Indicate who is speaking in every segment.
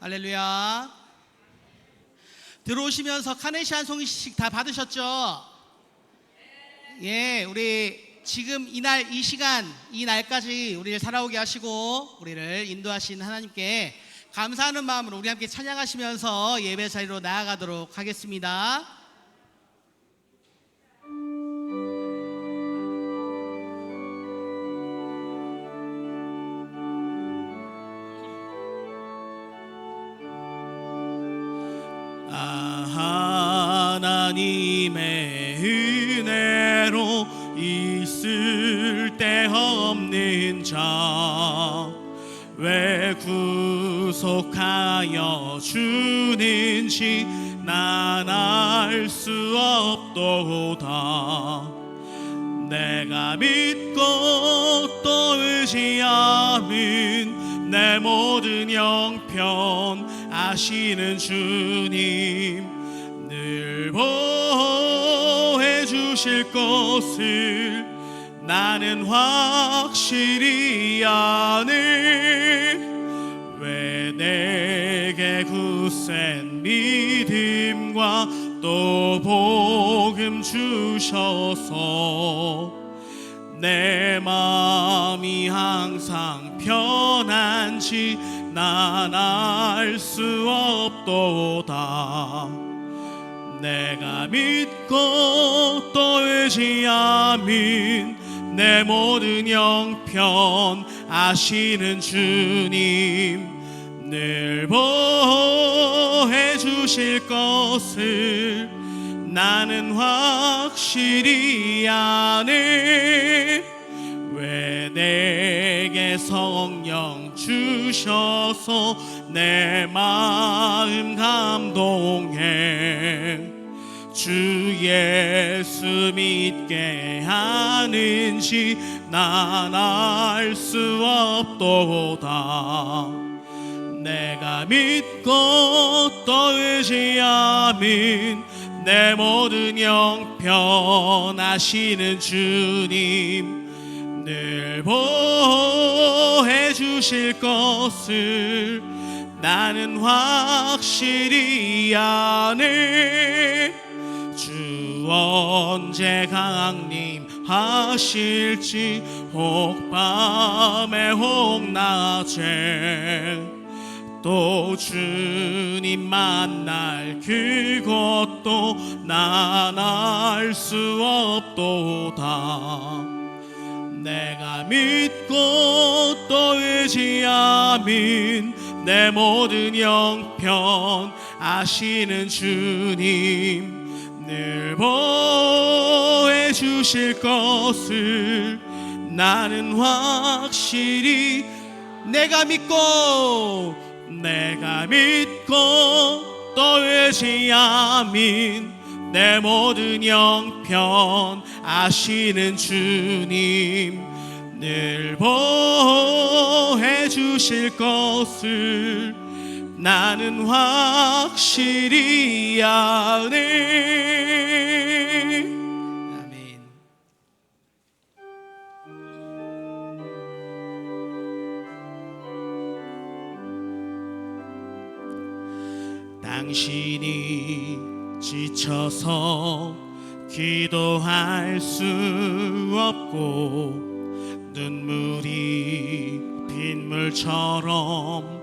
Speaker 1: 할렐루야. 들어오시면서 카네이션 한 송이씩 다 받으셨죠? 예, 우리 지금 이날 이 시간 이 날까지 우리를 살아오게 하시고 우리를 인도하신 하나님께 감사하는 마음으로 우리 함께 찬양하시면서 예배 자리로 나아가도록 하겠습니다.
Speaker 2: 하나님의 은혜로 있을 데 없는 자 왜 구속하여 주는지 난 알 수 없도다. 내가 믿고 또 의지함은 내 모든 형편 아시는 주님 늘 보호해 주실 것을 나는 확실히 아네. 왜 내게 굳센 믿음과 또 복음 주셔서 내 마음이 항상 편한지 난 알 수 없도다. 내가 믿고 또 의지함은 내 모든 형편 아시는 주님 늘 보호해 주실 것을 나는 확실히 아네. 왜 내게 성령 주셔서 내 마음 감동해 주 예수 믿게 하는지 난 알 수 없도다. 내가 믿고 또 의지함은 내 모든 형편 아시는 주님 늘 보호해 주실 것을 나는 확실히 아네. 주 언제 강림하실지 혹 밤에 혹 낮에 또 주님 만날 그것도 난 알 수 없도다. 내가 믿고 또 의지함은 내 모든 형편 아시는 주님 늘 보호해 주실 것을 나는 확실히 내가 믿고 또 의지함은 내 모든 형편 아시는 주님 늘 보호해 주실 것을 나는 확실히 아네.
Speaker 1: 아멘.
Speaker 2: 당신이 지쳐서 기도할 수 없고 눈물이 빗물처럼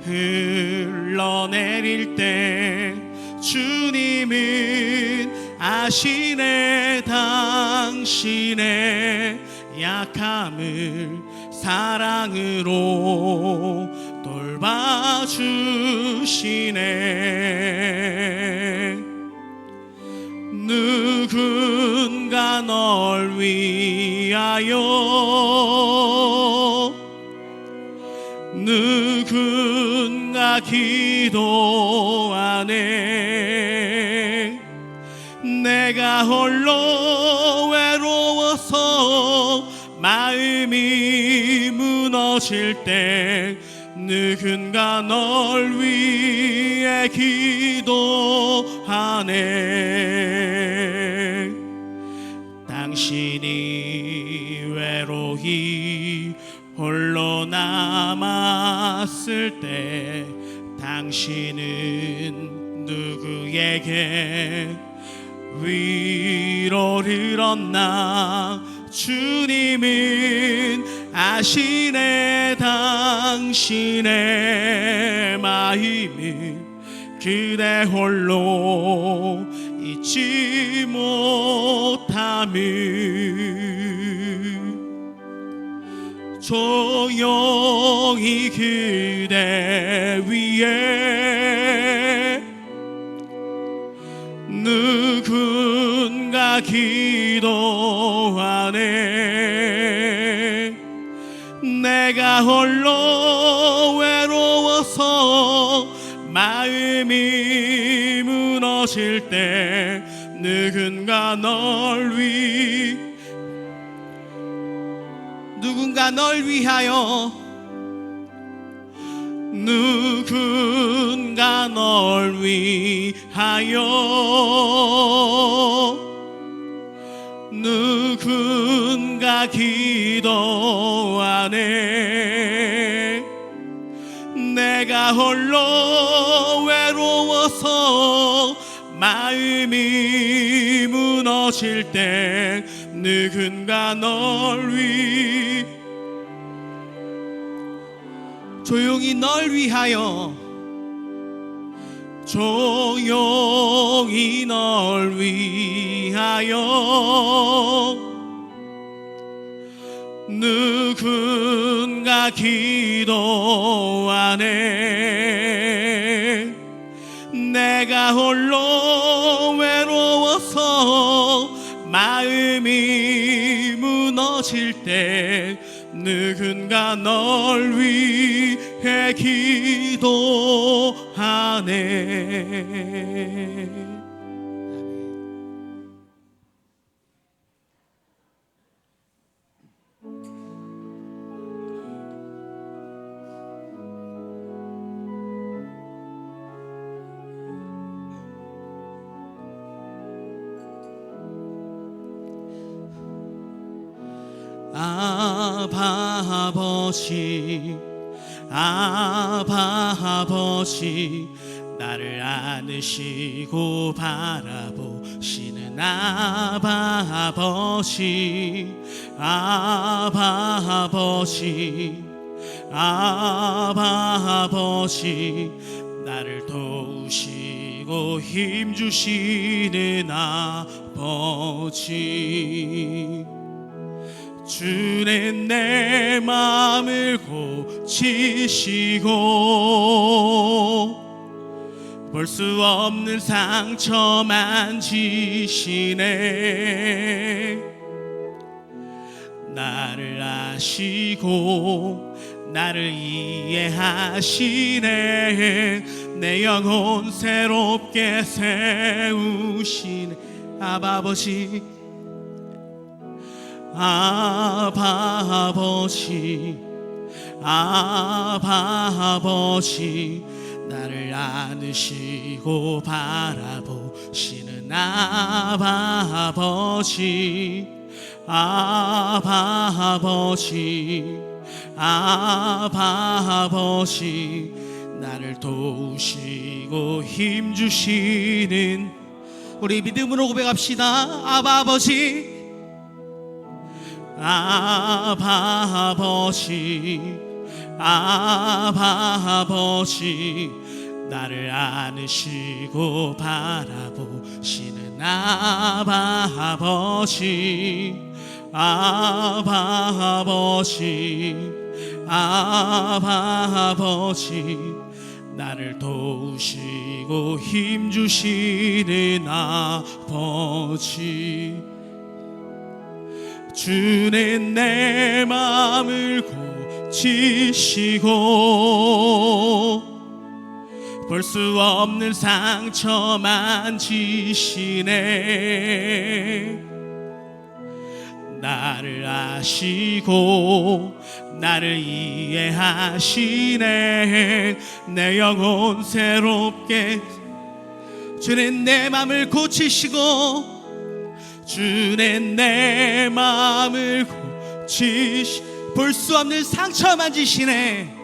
Speaker 2: 흘러내릴 때 주님은 아시네. 당신의 약함을 사랑으로 돌봐주시네. 누군가 널 위하여 누군가 기도하네. 내가 홀로 외로워서 마음이 무너질 때 누군가 널 위해 기도하네. 당신이 외로이 홀로 남았을 때 당신은 누구에게 위로를 얻나 주님은 아시네 당신의 마음을 그대 홀로 잊지 못함을 조용히 그대 위에 누군가 기도하네 내가 홀로 외로워서 마음이 무너질 때 누군가 널 위하여 누군가 널 위하여 누군가 기도하네 내가 홀로 외로워서 마음이 무너질 때 누군가 널
Speaker 1: 조용히 널 위하여
Speaker 2: 조용히 널 위하여 누군가 기도하네 내가 홀로 외로워서 마음이 무너질 때 누군가 널 위해 기도하네 아바 아버지 나를 안으시고 바라보시는 아바 아버지 나를 도우시고 힘주시는 아버지 주는 내 마음을 고치시고 볼 수 없는 상처 만지시네 나를 아시고 나를 이해하시네 내 영혼 새롭게 세우시네 아바 아버지 나를 안으시고 바라보시는 아바 아버지 나를 도우시고 힘주시는
Speaker 1: 우리 믿음으로 고백합시다. 아바 아버지
Speaker 2: 나를 안으시고 바라보시는 아바 아버지 나를 도우시고 힘주시는 아버지 주는 내 마음을 고치시고 볼 수 없는 상처 만지시네 나를 아시고 나를 이해하시네 내 영혼 새롭게
Speaker 1: 주는 내 마음을 고치시고
Speaker 2: 주는 내 마음을
Speaker 1: 볼 수 없는 상처 만지시네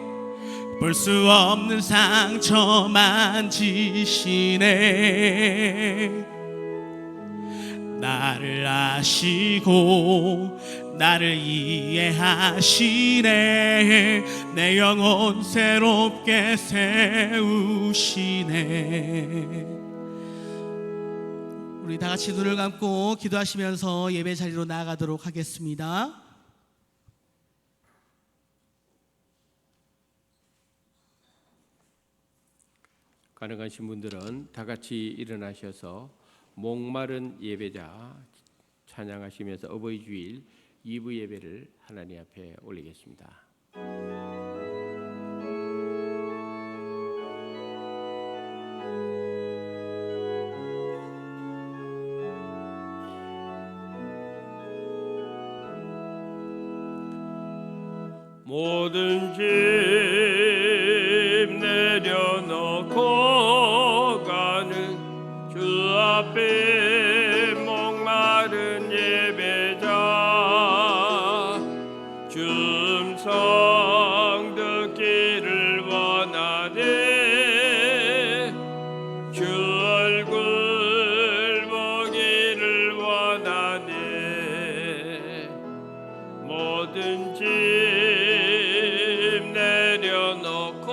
Speaker 2: 볼 수 없는 상처 만지시네. 나를 아시고 나를 이해하시네. 내 영혼 새롭게 세우시네.
Speaker 1: 우리 다 같이 눈을 감고 기도하시면서 예배 자리로 나아가도록 하겠습니다.
Speaker 3: 가능하신 분들은 다 같이 일어나셔서 목마른 예배자 찬양하시면서 어버이 주일 2부 예배를 하나님 앞에 올리겠습니다.
Speaker 4: 모든 짐 내려놓고 가는 주 앞에 목마른 예배자 주 음성 듣기를 원하네. 주 얼굴 보기를 원하네. 모든 짐 내려놓고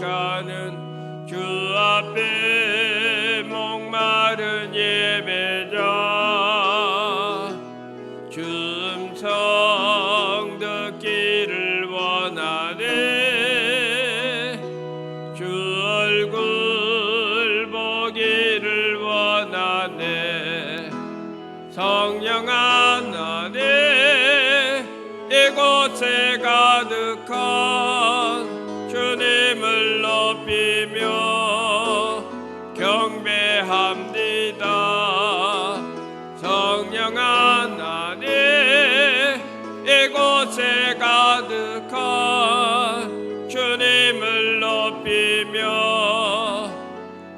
Speaker 4: 가는 주 앞에 목마른 예배자 주 음성 듣기를 원하네. 주 얼굴 보기를 원하네. 성령 하나님 이곳에 가득한 주님을 높이며 경배합니다. 성령 하나님 이곳에 가득한 주님을 높이며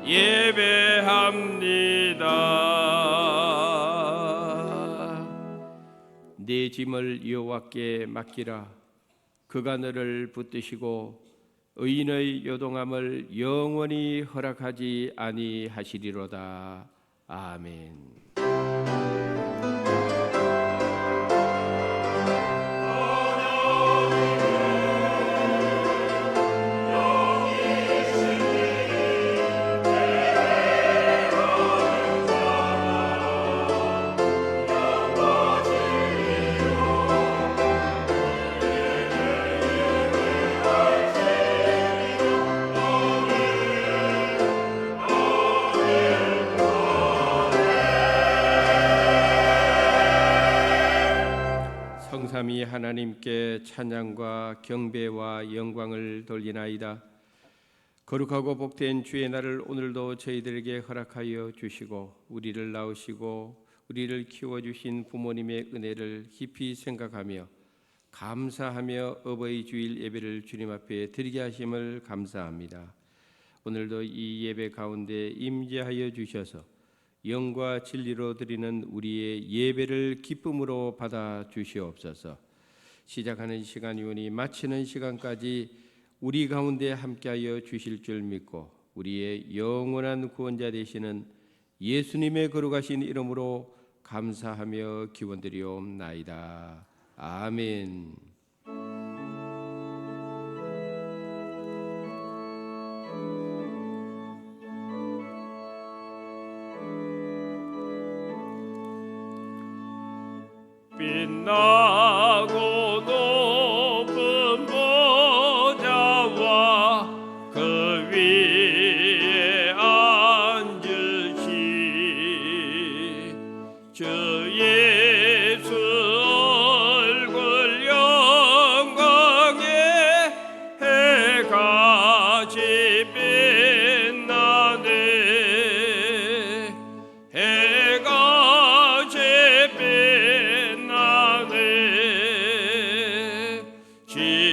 Speaker 4: 예배합니다.
Speaker 3: 네 짐을 여호와께 맡기라. 그가 너를 붙드시고 의인의 요동함을 영원히 허락하지 아니하시리로다. 아멘. 성삼위 하나님께 찬양과 경배와 영광을 돌리나이다. 거룩하고 복된 주의 날을 오늘도 저희들에게 허락하여 주시고 우리를 낳으시고 우리를 키워주신 부모님의 은혜를 깊이 생각하며 감사하며 어버이 주일 예배를 주님 앞에 드리게 하심을 감사합니다. 오늘도 이 예배 가운데 임재하여 주셔서 영과 진리로 드리는 우리의 예배를 기쁨으로 받아 주시옵소서. 시작하는 시간이오니 마치는 시간까지 우리 가운데 함께하여 주실 줄 믿고 우리의 영원한 구원자 되시는 예수님의 거룩하신 이름으로 감사하며 기원드리옵나이다. 아멘.
Speaker 4: 빛나고 높은 보좌와 그 위에 앉으신 주 예수 얼굴 영광에 해같이 빛나네. 해같이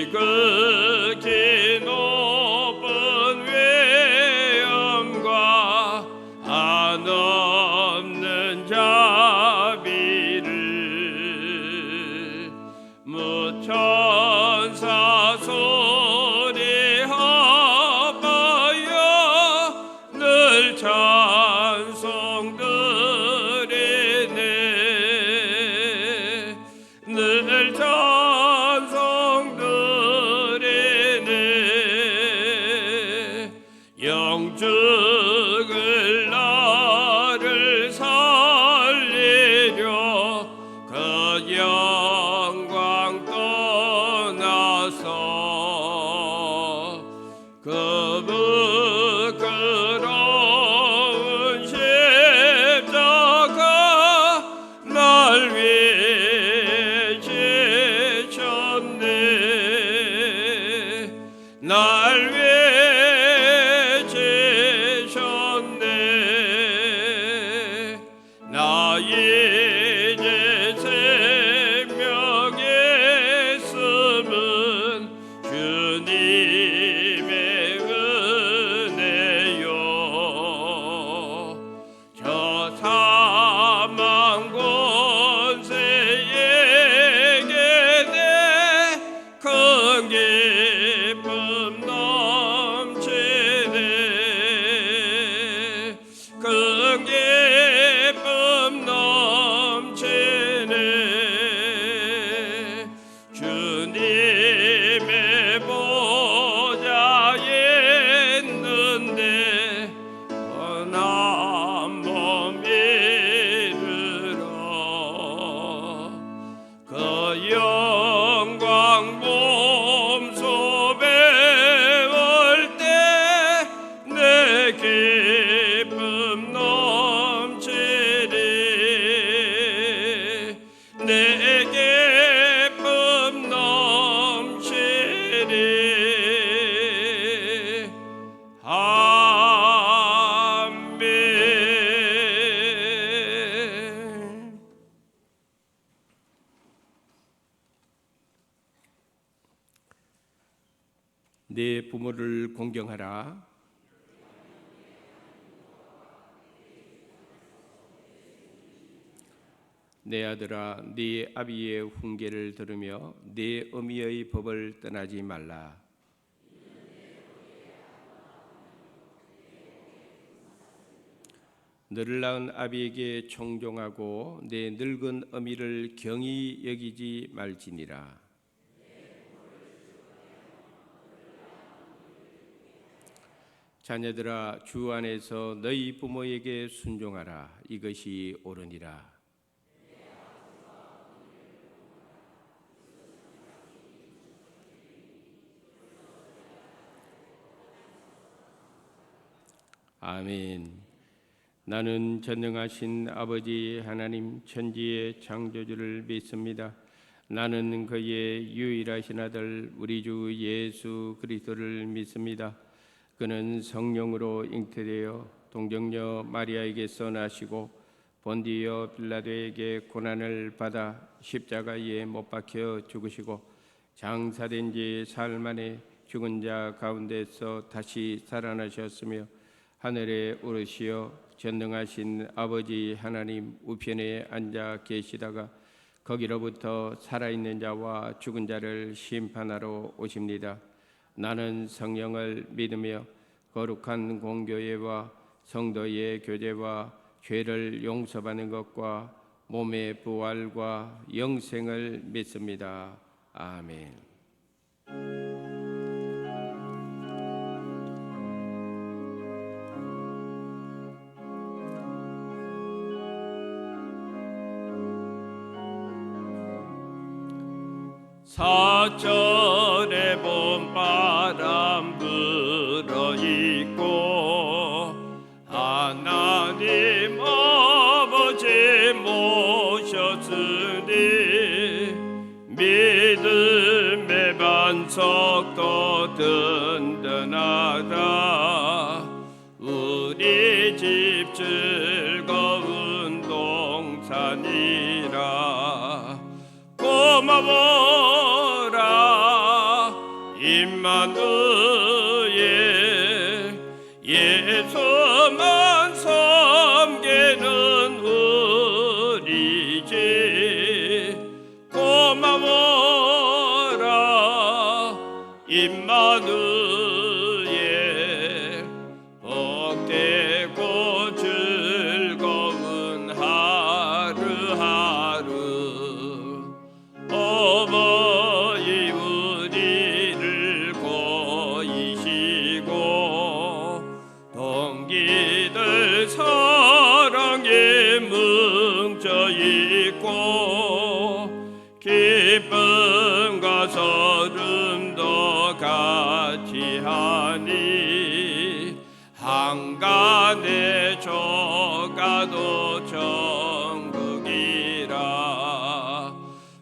Speaker 4: 지극히 높은 외엄과 한없는 자비를 무천사 소리 영적을 나를 살리려 그 영광 떠나서 그 부끄러운 십자가 날 위해 지셨네 날 위해 지셨네 나 이제 생명에 있음은 주님의 은혜요 저 사망 권세에게 내 큰 기쁨 넘치네 큰 기쁨 넘치네 주님의 보좌에 있는데 한번 믿으라 그 영광 몸소 배울 때 내 기쁨 넘치리 내 기쁨 넘치리 아멘.
Speaker 3: 내 부모를 공경하라. 내 아들아, 네 아비의 훈계를 들으며 네 어미의 법을 떠나지 말라. 너를 낳은 아비에게 청종하고 내 늙은 어미를 경히 여기지 말지니라. 자녀들아, 주 안에서 너희 부모에게 순종하라. 이것이 옳으니라. 아멘. 나는 전능하신 아버지 하나님 천지의 창조주를 믿습니다. 나는 그의 유일하신 아들 우리 주 예수 그리스도를 믿습니다. 그는 성령으로 잉태되어 동정녀 마리아에게서 나시고 본디오 빌라도에게 고난을 받아 십자가에 못 박혀 죽으시고 장사된 지 사흘 만에 죽은 자 가운데서 다시 살아나셨으며 하늘에 오르시어 전능하신 아버지 하나님 우편에 앉아 계시다가 거기로부터 살아있는 자와 죽은 자를 심판하러 오십니다. 나는 성령을 믿으며 거룩한 공교회와 성도의 교제와 죄를 용서받는 것과 몸의 부활과 영생을 믿습니다. 아멘.
Speaker 4: 사절의 봄바람 불어 있고 하나님 아버지 모셨으니 믿음의 반석도 든든하다. 우리 집 즐거운 동산이라 고마워라 임마누엘 예수만 섬기는 우리 집 고마워라 임마누엘 복되고 즐거운 하루하루 어머 기쁨과 서름도 같이 하니 한간에 조가도 천국이라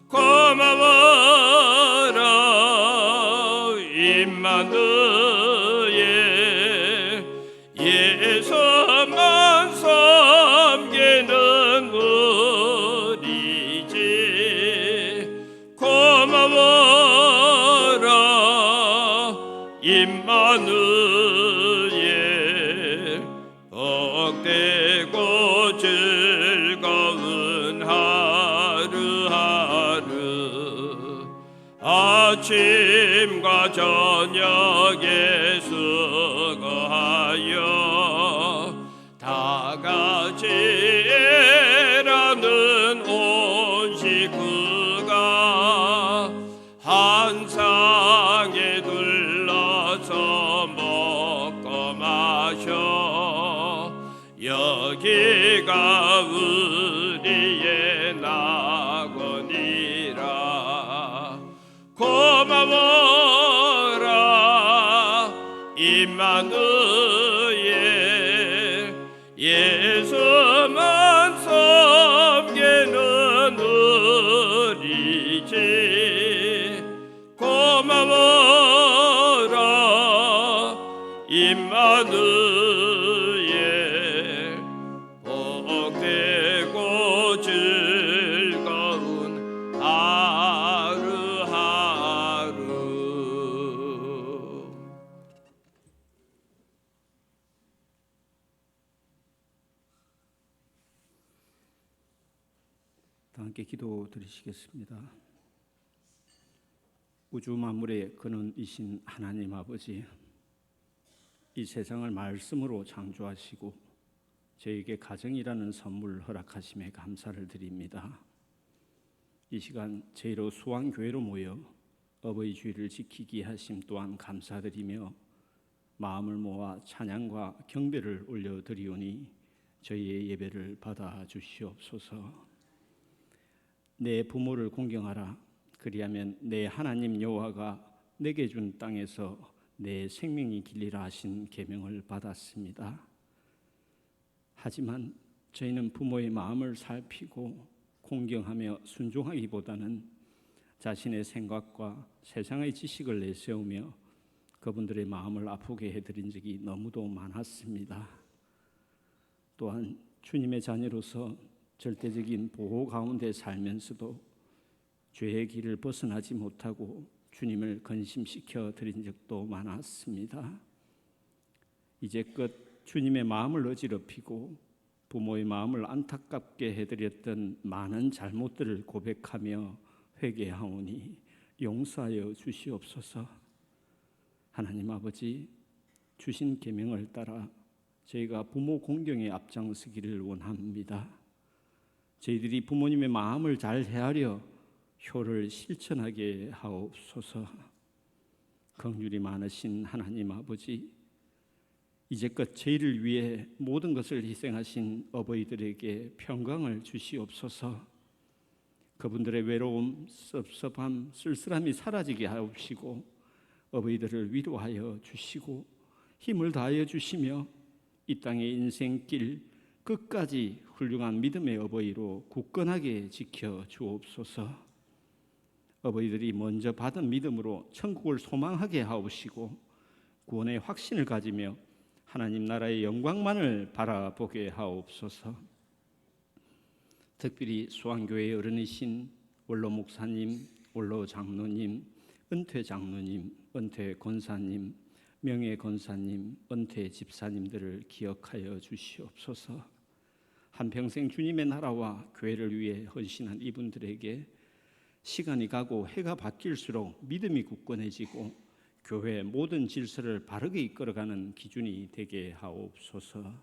Speaker 4: 고마워라 임마누엘 예수만 섬기는 우리 집 고마워라 임마누엘 복되고 즐거운 하루하루 아침과 저녁에 수고하여 다 같이 일하는 온 식구가 한 상에 둘러서 먹고 마셔 여기가 우리의 낙원이라 고마워라 임마누엘 예수만 섬기는 우리 집 고마워라 임마누엘 복되고 즐거운 하루하루.
Speaker 5: 함께 기도 드리시겠습니다. 우주 만물의 근원이신 하나님 아버지, 이 세상을 말씀으로 창조하시고 저에게 가정이라는 선물 허락하심에 감사를 드립니다. 이 시간 저희로 수왕교회로 모여 어버이 주일을 지키게 하심 또한 감사드리며 마음을 모아 찬양과 경배를 올려드리오니 저희의 예배를 받아 주시옵소서. 내 부모를 공경하라. 그리하면 내 하나님 여호와가 내게 준 땅에서 내 생명이 길리라 하신 계명을 받았습니다. 하지만 저희는 부모의 마음을 살피고 공경하며 순종하기보다는 자신의 생각과 세상의 지식을 내세우며 그분들의 마음을 아프게 해드린 적이 너무도 많았습니다. 또한 주님의 자녀로서 절대적인 보호 가운데 살면서도 죄의 길을 벗어나지 못하고 주님을 근심시켜 드린 적도 많았습니다. 이제껏 주님의 마음을 어지럽히고 부모의 마음을 안타깝게 해드렸던 많은 잘못들을 고백하며 회개하오니 용서하여 주시옵소서. 하나님 아버지, 주신 계명을 따라 저희가 부모 공경에 앞장서기를 원합니다. 저희들이 부모님의 마음을 잘 헤아려 효를 실천하게 하옵소서. 긍휼이 많으신 하나님 아버지, 이제껏 저희를 위해 모든 것을 희생하신 어버이들에게 평강을 주시옵소서. 그분들의 외로움, 섭섭함, 쓸쓸함이 사라지게 하옵시고 어버이들을 위로하여 주시고 힘을 다하여 주시며 이 땅의 인생길 끝까지 훌륭한 믿음의 어버이로 굳건하게 지켜 주옵소서. 어버이들이 먼저 받은 믿음으로 천국을 소망하게 하옵시고 구원의 확신을 가지며 하나님 나라의 영광만을 바라보게 하옵소서. 특별히 수왕교회의 어른이신 원로 목사님, 원로 장로님, 은퇴 장로님, 은퇴 권사님, 명예 권사님, 은퇴 집사님들을 기억하여 주시옵소서. 한평생 주님의 나라와 교회를 위해 헌신한 이분들에게 시간이 가고 해가 바뀔수록 믿음이 굳건해지고 교회의 모든 질서를 바르게 이끌어가는 기준이 되게 하옵소서.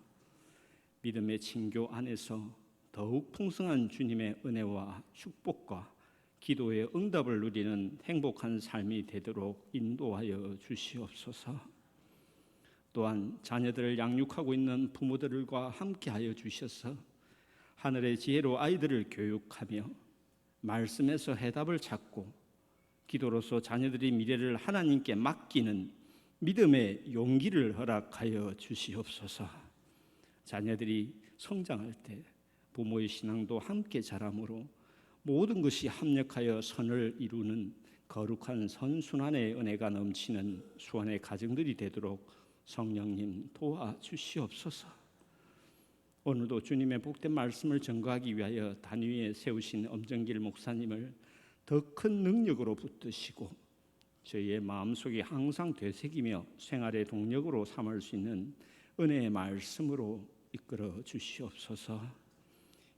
Speaker 5: 믿음의 친교 안에서 더욱 풍성한 주님의 은혜와 축복과 기도의 응답을 누리는 행복한 삶이 되도록 인도하여 주시옵소서. 또한 자녀들을 양육하고 있는 부모들과 함께하여 주셔서 하늘의 지혜로 아이들을 교육하며 말씀에서 해답을 찾고 기도로서 자녀들의 미래를 하나님께 맡기는 믿음의 용기를 허락하여 주시옵소서. 자녀들이 성장할 때 부모의 신앙도 함께 자라므로 모든 것이 합력하여 선을 이루는 거룩한 선순환의 은혜가 넘치는 수원의 가정들이 되도록 성령님 도와주시옵소서. 오늘도 주님의 복된 말씀을 전거하기 위하여 단위에 세우신 엄정길 목사님을 더 큰 능력으로 붙드시고 저희의 마음속에 항상 되새기며 생활의 동력으로 삼을 수 있는 은혜의 말씀으로 이끌어 주시옵소서.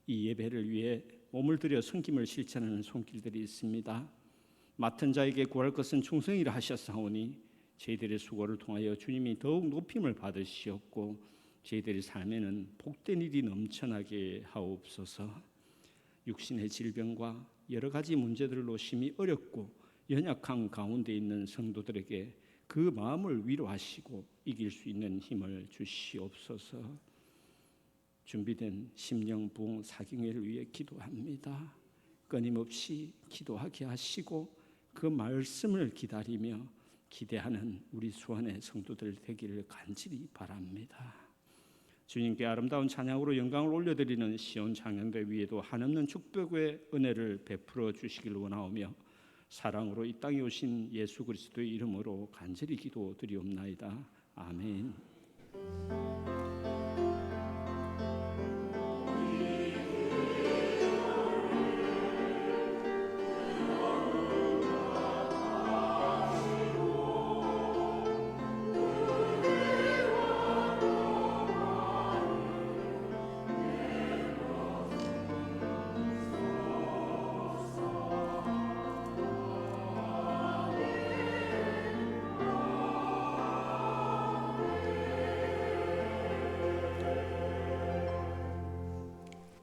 Speaker 5: 이 예배를 위해 몸을 들여 섬김을 실천하는 손길들이 있습니다. 맡은 자에게 구할 것은 충성이라 하셨사오니 저희들의 수고를 통하여 주님이 더욱 높임을 받으시옵고 저희들의 삶에는 복된 일이 넘쳐나게 하옵소서. 육신의 질병과 여러 가지 문제들로 심히 어렵고 연약한 가운데 있는 성도들에게 그 마음을 위로하시고 이길 수 있는 힘을 주시옵소서. 준비된 심령 부흥 사경회를 위해 기도합니다. 끊임없이 기도하게 하시고 그 말씀을 기다리며 기대하는 우리 수원의 성도들 되기를 간절히 바랍니다. 주님께 아름다운 찬양으로 영광을 올려드리는 시온 찬양대 위에도 한없는 축복의 은혜를 베풀어 주시길 원하오며 사랑으로 이 땅에 오신 예수 그리스도의 이름으로 간절히 기도드리옵나이다. 아멘.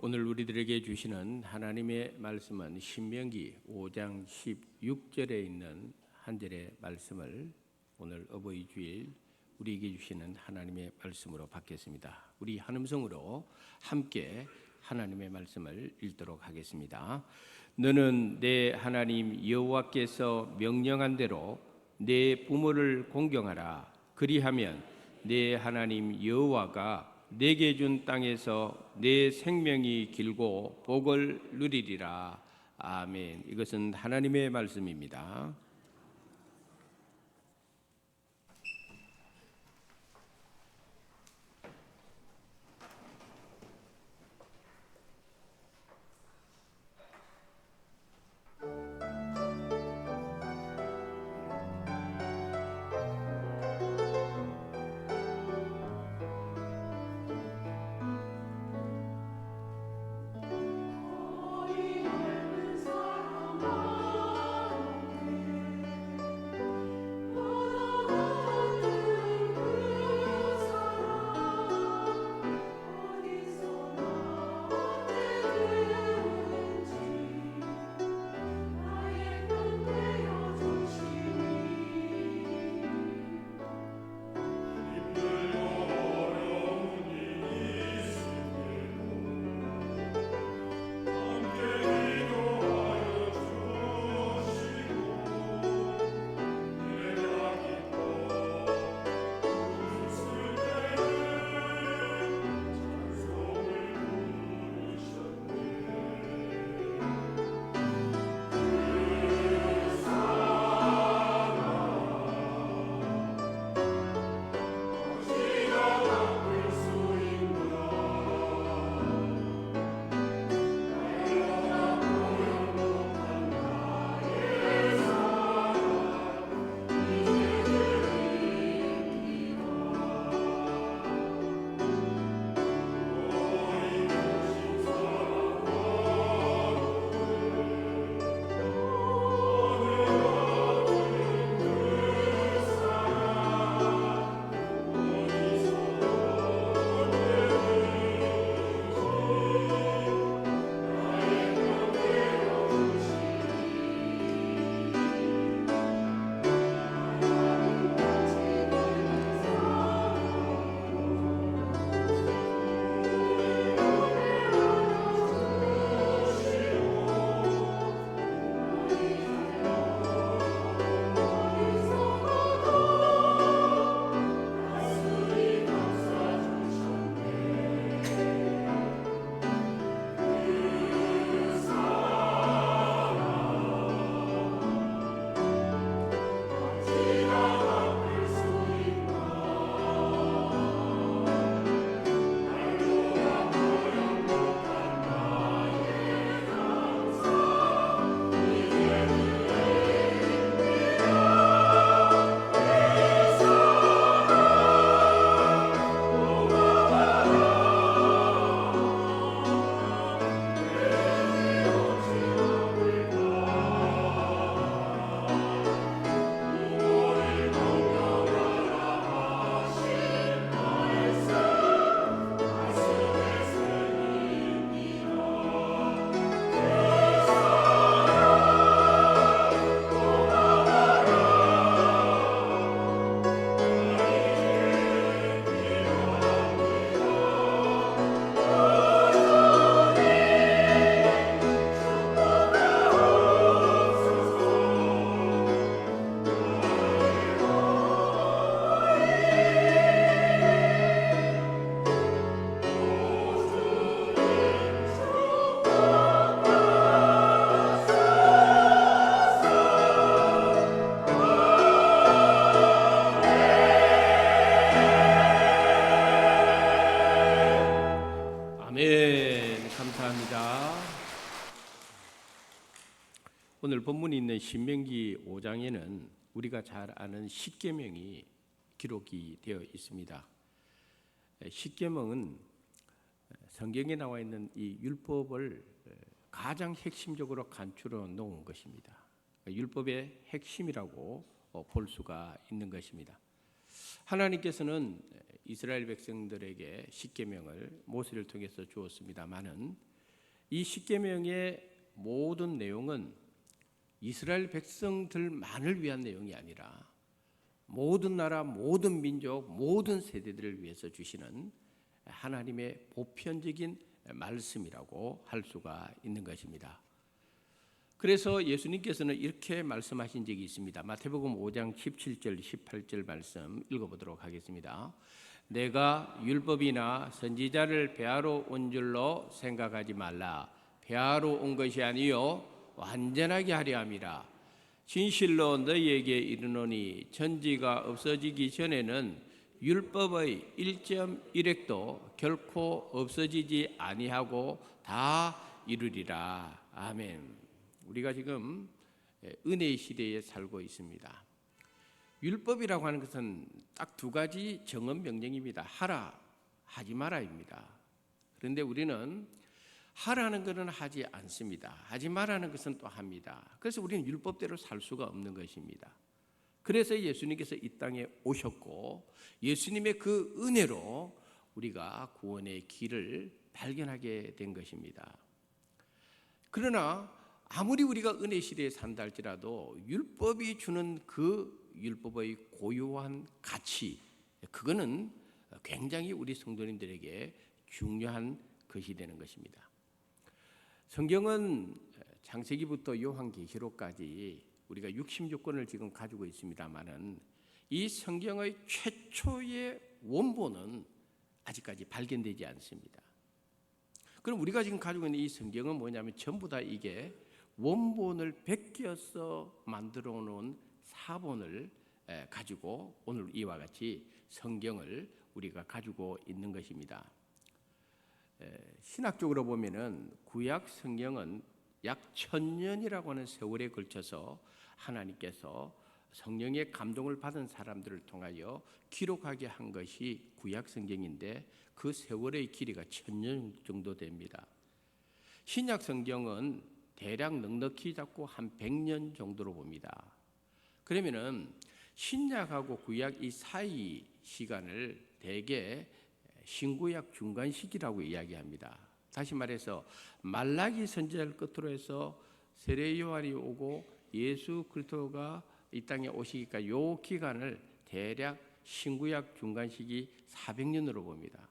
Speaker 3: 오늘 우리들에게 주시는 하나님의 말씀은 신명기 5장 16절에 있는 한 절의 말씀을 오늘 어버이 주일 우리에게 주시는 하나님의 말씀으로 받겠습니다. 우리 한음성으로 함께 하나님의 말씀을 읽도록 하겠습니다. 너는 내 하나님 여호와께서 명령한 대로 내 부모를 공경하라. 그리하면 내 하나님 여호와가 내게 준 땅에서 내 생명이 길고 복을 누리리라. 아멘. 이것은 하나님의 말씀입니다. 오늘 본문이 있는 신명기 5장에는 우리가 잘 아는 십계명이 기록이 되어 있습니다. 십계명은 성경에 나와 있는 이 율법을 가장 핵심적으로 간추려 놓은 것입니다. 율법의 핵심이라고 볼 수가 있는 것입니다. 하나님께서는 이스라엘 백성들에게 십계명을 모세를 통해서 주었습니다마는 이 십계명의 모든 내용은 이스라엘 백성들만을 위한 내용이 아니라 모든 나라, 모든 민족, 모든 세대들을 위해서 주시는 하나님의 보편적인 말씀이라고 할 수가 있는 것입니다. 그래서 예수님께서는 이렇게 말씀하신 적이 있습니다. 마태복음 5장 17절 18절 말씀 읽어보도록 하겠습니다. 내가 율법이나 선지자를 폐하러 온 줄로 생각하지 말라. 폐하러 온 것이 아니요 완전하게 하려 함이라. 진실로 너희에게 이르노니 천지가 없어지기 전에는 율법의 1.1획도 결코 없어지지 아니하고 다 이루리라. 아멘. 우리가 지금 은혜의 시대에 살고 있습니다. 율법이라고 하는 것은 딱 두 가지 정언 명령입니다. 하라, 하지 마라입니다. 그런데 우리는 하라는 것은 하지 않습니다. 하지 말라는 것은 또 합니다. 그래서 우리는 율법대로 살 수가 없는 것입니다. 그래서 예수님께서 이 땅에 오셨고 예수님의 그 은혜로 우리가 구원의 길을 발견하게 된 것입니다. 그러나 아무리 우리가 은혜 시대에 산다 할지라도 율법이 주는 그 율법의 고유한 가치, 그거는 굉장히 우리 성도님들에게 중요한 것이 되는 것입니다. 성경은 창세기부터 요한계시록까지 우리가 66권을 지금 가지고 있습니다만은 이 성경의 최초의 원본은 아직까지 발견되지 않습니다. 그럼 우리가 지금 가지고 있는 이 성경은 뭐냐면 전부 다 이게 원본을 베껴서 만들어 놓은 사본을 가지고 오늘 이와 같이 성경을 우리가 가지고 있는 것입니다. 신학적으로 보면은 구약 성경은 약 1000년이라고 하는 세월에 걸쳐서 하나님께서 성령의 감동을 받은 사람들을 통하여 기록하게 한 것이 구약 성경인데 그 세월의 길이가 1000년 정도 됩니다. 신약 성경은 대략 넉넉히 잡고 한 100년 정도로 봅니다. 그러면은 신약하고 구약 이 사이 시간을 대개 신구약 중간 시기라고 이야기합니다. 다시 말해서 말라기 선지자를 끝으로 해서 세례 요한이 오고 예수 그리스도가 이 땅에 오시기까지 요 기간을 대략 신구약 중간 시기 400년으로 봅니다.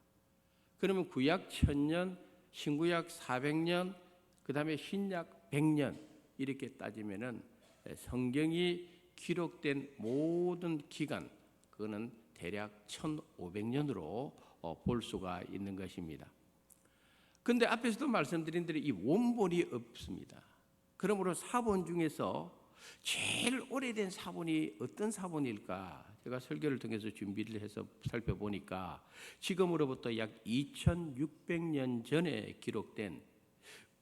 Speaker 3: 그러면 구약 1000년, 신구약 400년, 그다음에 신약 100년 이렇게 따지면은 성경이 기록된 모든 기간 그거는 대략 1500년으로 볼 수가 있는 것입니다. 그런데 앞에서도 말씀드린 대로 이 원본이 없습니다. 그러므로 사본 중에서 제일 오래된 사본이 어떤 사본일까? 제가 설교를 통해서 준비를 해서 살펴보니까 지금으로부터 약 2600년 전에 기록된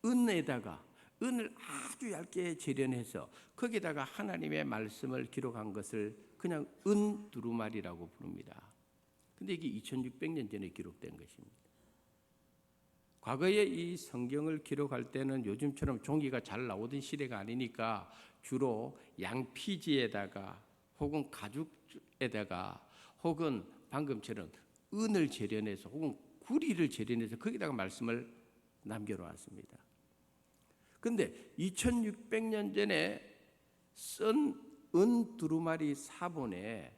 Speaker 3: 은에다가 은을 아주 얇게 재련해서 거기다가 하나님의 말씀을 기록한 것을 그냥 은 두루마리라고 부릅니다. 근데 이게 2600년 전에 기록된 것입니다. 과거에 이 성경을 기록할 때는 요즘처럼 종이가 잘 나오던 시대가 아니니까 주로 양피지에다가 혹은 가죽에다가 혹은 방금처럼 은을 재련해서 혹은 구리를 재련해서 거기다가 말씀을 남겨놓았습니다. 그런데 2600년 전에 쓴 은 두루마리 사본에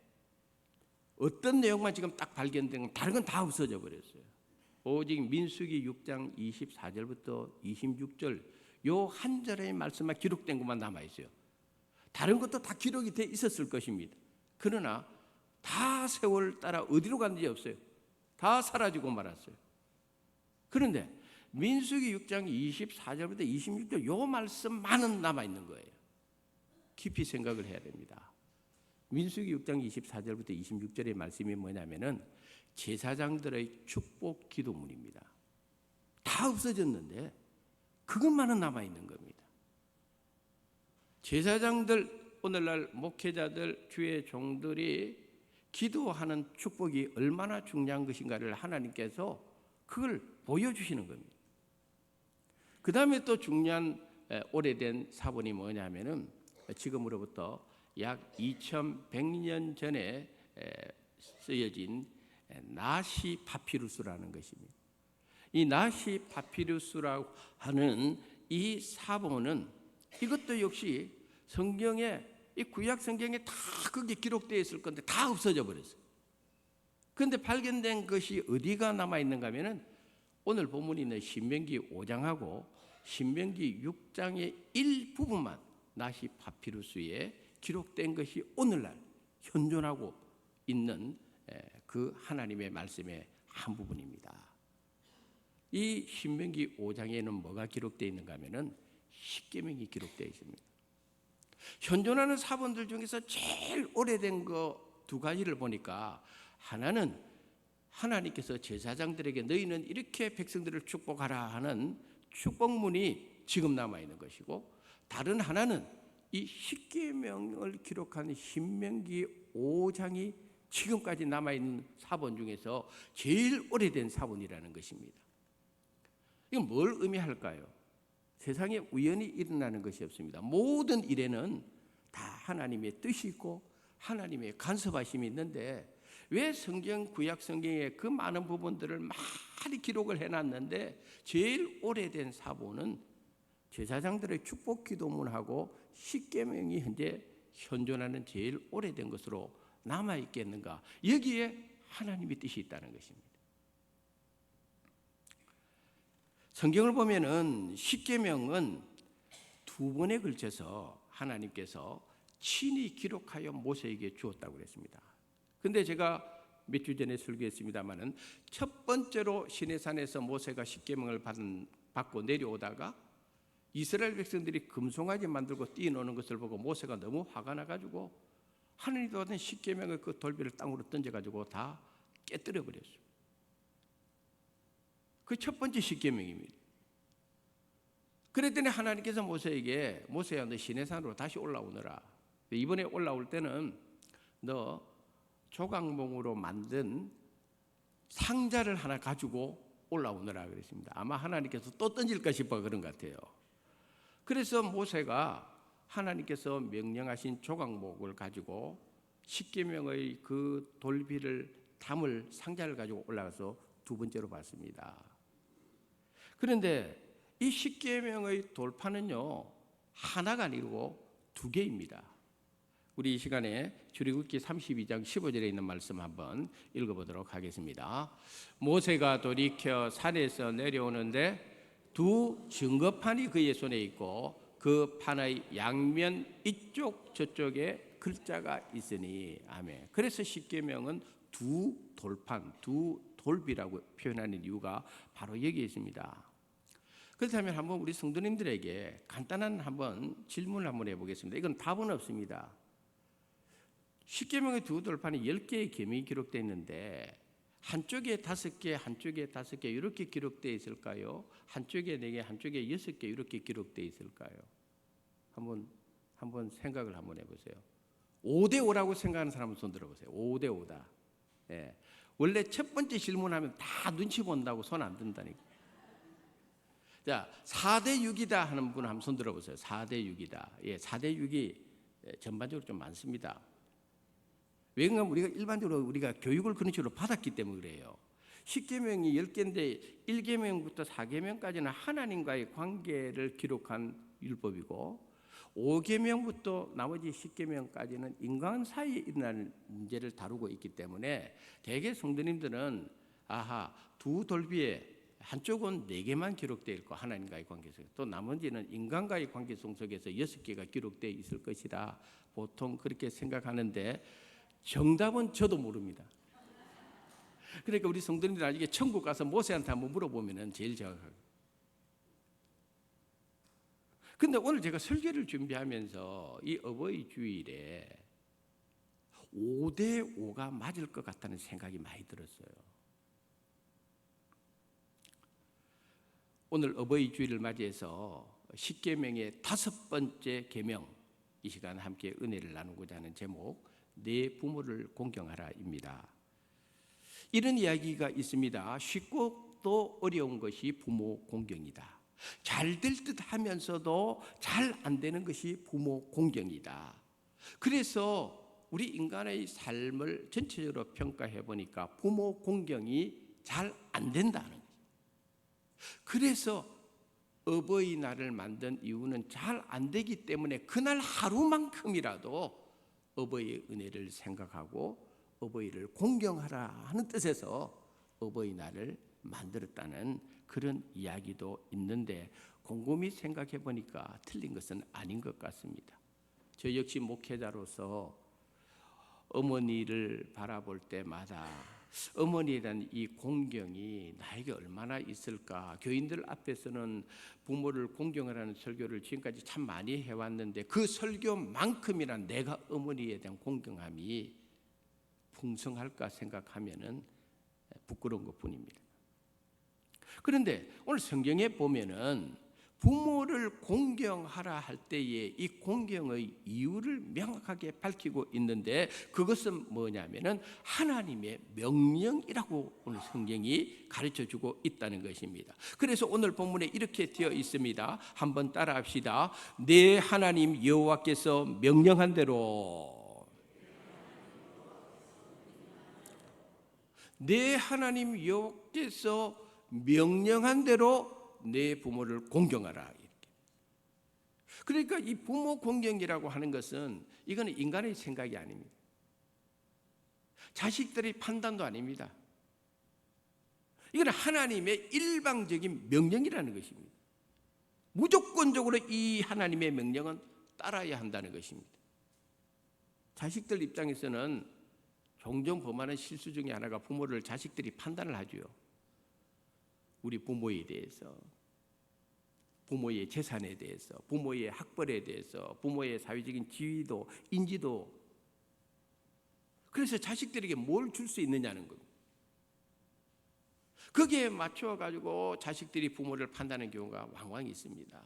Speaker 3: 어떤 내용만 지금 딱 발견된 건 다른 건 다 없어져 버렸어요. 오직 민수기 6장 24절부터 26절 요 한 절의 말씀만 기록된 것만 남아 있어요. 다른 것도 다 기록이 돼 있었을 것입니다. 그러나 다 세월 따라 어디로 갔는지 없어요. 다 사라지고 말았어요. 그런데 민수기 6장 24절부터 26절 요 말씀만은 남아 있는 거예요. 깊이 생각을 해야 됩니다. 민수기 6장 24절부터 26절의 말씀이 뭐냐면은 제사장들의 축복 기도문입니다. 다 없어졌는데 그것만은 남아 있는 겁니다. 제사장들, 오늘날 목회자들, 주의 종들이 기도하는 축복이 얼마나 중요한 것인가를 하나님께서 그걸 보여주시는 겁니다. 그 다음에 또 중요한 오래된 사본이 뭐냐면은 지금으로부터 약 2100년 전에 쓰여진 나시 파피루스라는 것입니다. 이 나시 파피루스라고 하는 이 사본은 이것도 역시 성경에, 이 구약 성경에 다 그게 기록되어 있을 건데 다 없어져 버렸어요. 그런데 발견된 것이 어디가 남아 있는가 하면은 오늘 본문에 있는 신명기 5장하고 신명기 6장의 일부분만 나시 파피루스에 기록된 것이 오늘날 현존하고 있는 그 하나님의 말씀의 한 부분입니다. 이 신명기 5장에는 뭐가 기록되어 있는가 하면은 십계명이 기록되어 있습니다. 현존하는 사본들 중에서 제일 오래된 거 두 가지를 보니까 하나는 하나님께서 제사장들에게 너희는 이렇게 백성들을 축복하라 하는 축복문이 지금 남아 있는 것이고, 다른 하나는 이 십계명을 기록한 신명기 5장이 지금까지 남아 있는 사본 중에서 제일 오래된 사본이라는 것입니다. 이건 뭘 의미할까요? 세상에 우연히 일어나는 것이 없습니다. 모든 일에는 다 하나님의 뜻이 있고 하나님의 간섭하심이 있는데, 왜 성경, 구약 성경에 그 많은 부분들을 많이 기록을 해놨는데 제일 오래된 사본은 제사장들의 축복 기도문하고 십계명이 현재 현존하는 제일 오래된 것으로 남아 있겠는가? 여기에 하나님의 뜻이 있다는 것입니다. 성경을 보면은 십계명은 두 번에 걸쳐서 하나님께서 친히 기록하여 모세에게 주었다고 그랬습니다. 근데 제가 몇 주 전에 설교했습니다마는 첫 번째로 시내산에서 모세가 십계명을 받고 내려오다가 이스라엘 백성들이 금송아지 만들고 뛰어노는 것을 보고 모세가 너무 화가 나가지고 하나님도 받은 십계명의 그 돌비를 땅으로 던져가지고 다 깨뜨려 버렸어요. 그 첫 번째 십계명입니다. 그랬더니 하나님께서 모세에게, 모세야 너 시내산으로 다시 올라오너라. 이번에 올라올 때는 너 조각몽으로 만든 상자를 하나 가지고 올라오너라 그랬습니다. 아마 하나님께서 또 던질까 싶어 그런 것 같아요. 그래서 모세가 하나님께서 명령하신 조각목을 가지고 십계명의 그 돌비를 담을 상자를 가지고 올라가서 두 번째로 봤습니다. 그런데 이 십계명의 돌판은요, 하나가 아니고 두 개입니다. 우리 이 시간에 출애굽기 32장 15절에 있는 말씀 한번 읽어보도록 하겠습니다. 모세가 돌이켜 산에서 내려오는데 두 증거판이 그의 손에 있고 그 판의 양면 이쪽 저쪽에 글자가 있으니. 아멘. 그래서 십계명은 두 돌판, 두 돌비라고 표현하는 이유가 바로 여기에 있습니다. 그렇다면 한번 우리 성도님들에게 간단한 한번 질문을 한번 해보겠습니다. 이건 답은 없습니다. 십계명의 두 돌판에 10개의 계명이 기록되어 있는데 한쪽에 5개, 한쪽에 5개 이렇게 기록되어 있을까요? 한쪽에 4개, 한쪽에 6개 이렇게 기록되어 있을까요? 한번 생각을 한번 해보세요. 5대5라고 생각하는 사람은 손 들어보세요. 5대5다. 예. 원래 첫 번째 질문하면 다 눈치 본다고 손 안 든다니까. 자, 4대6이다 하는 분 한번 손 들어보세요. 4대6이다. 예, 4대6이 전반적으로 좀 많습니다. 왜냐하면 우리가 일반적으로 우리가 교육을 그런 식으로 받았기 때문에 그래요. 10계명이 10개인데 1계명부터 4계명까지는 하나님과의 관계를 기록한 율법이고 5계명부터 나머지 10계명까지는 인간 사이에 일어나는 문제를 다루고 있기 때문에 대개 성도님들은 두 돌비에 한쪽은 4개만 기록되어 있고 하나님과의 관계 속에, 또 나머지는 인간과의 관계 속에서 6개가 기록되어 있을 것이다. 보통 그렇게 생각하는데 정답은 저도 모릅니다. 그러니까 우리 성도님들 나중에 천국 가서 모세한테 한번 물어보면 제일 정확하고. 근데 오늘 제가 설교를 준비하면서 이 어버이 주일에 5대5가 맞을 것 같다는 생각이 많이 들었어요. 오늘 어버이 주일을 맞이해서 10계명의 5번째 계명, 이 시간 함께 은혜를 나누고자 하는 제목, 내 부모를 공경하라입니다. 이런 이야기가 있습니다. 쉽고 또 어려운 것이 부모 공경이다. 잘 될 듯 하면서도 잘 안 되는 것이 부모 공경이다. 그래서 우리 인간의 삶을 전체적으로 평가해 보니까 부모 공경이 잘 안 된다는 거예요. 그래서 어버이날을 만든 이유는 잘 안 되기 때문에 그날 하루만큼이라도 어버이의 은혜를 생각하고 어버이를 공경하라 하는 뜻에서 어버이날을 만들었다는 그런 이야기도 있는데, 곰곰이 생각해 보니까 틀린 것은 아닌 것 같습니다. 저 역시 목회자로서 어머니를 바라볼 때마다 어머니에 대한 이 공경이 나에게 얼마나 있을까. 교인들 앞에서는 부모를 공경하라는 설교를 지금까지 참 많이 해왔는데 그 설교만큼이나 내가 어머니에 대한 공경함이 풍성할까 생각하면은 부끄러운 것뿐입니다. 그런데 오늘 성경에 보면은 부모를 공경하라 할 때에 이 공경의 이유를 명확하게 밝히고 있는데, 그것은 뭐냐면은 하나님의 명령이라고 오늘 성경이 가르쳐주고 있다는 것입니다. 그래서 오늘 본문에 이렇게 되어 있습니다. 한번 따라합시다. 내 하나님 여호와께서 명령한 대로, 내 하나님 여호와께서 명령한 대로 내 부모를 공경하라. 그러니까 이 부모 공경이라고 하는 것은 이거는 인간의 생각이 아닙니다. 자식들의 판단도 아닙니다. 이건 하나님의 일방적인 명령이라는 것입니다. 무조건적으로 이 하나님의 명령은 따라야 한다는 것입니다. 자식들 입장에서는 종종 범하는 실수 중에 하나가 부모를 자식들이 판단을 하죠. 우리 부모에 대해서, 부모의 재산에 대해서, 부모의 학벌에 대해서, 부모의 사회적인 지위도, 인지도. 그래서 자식들에게 뭘 줄 수 있느냐는 겁니다. 거기에 맞춰가지고 자식들이 부모를 판단하는 경우가 왕왕 있습니다.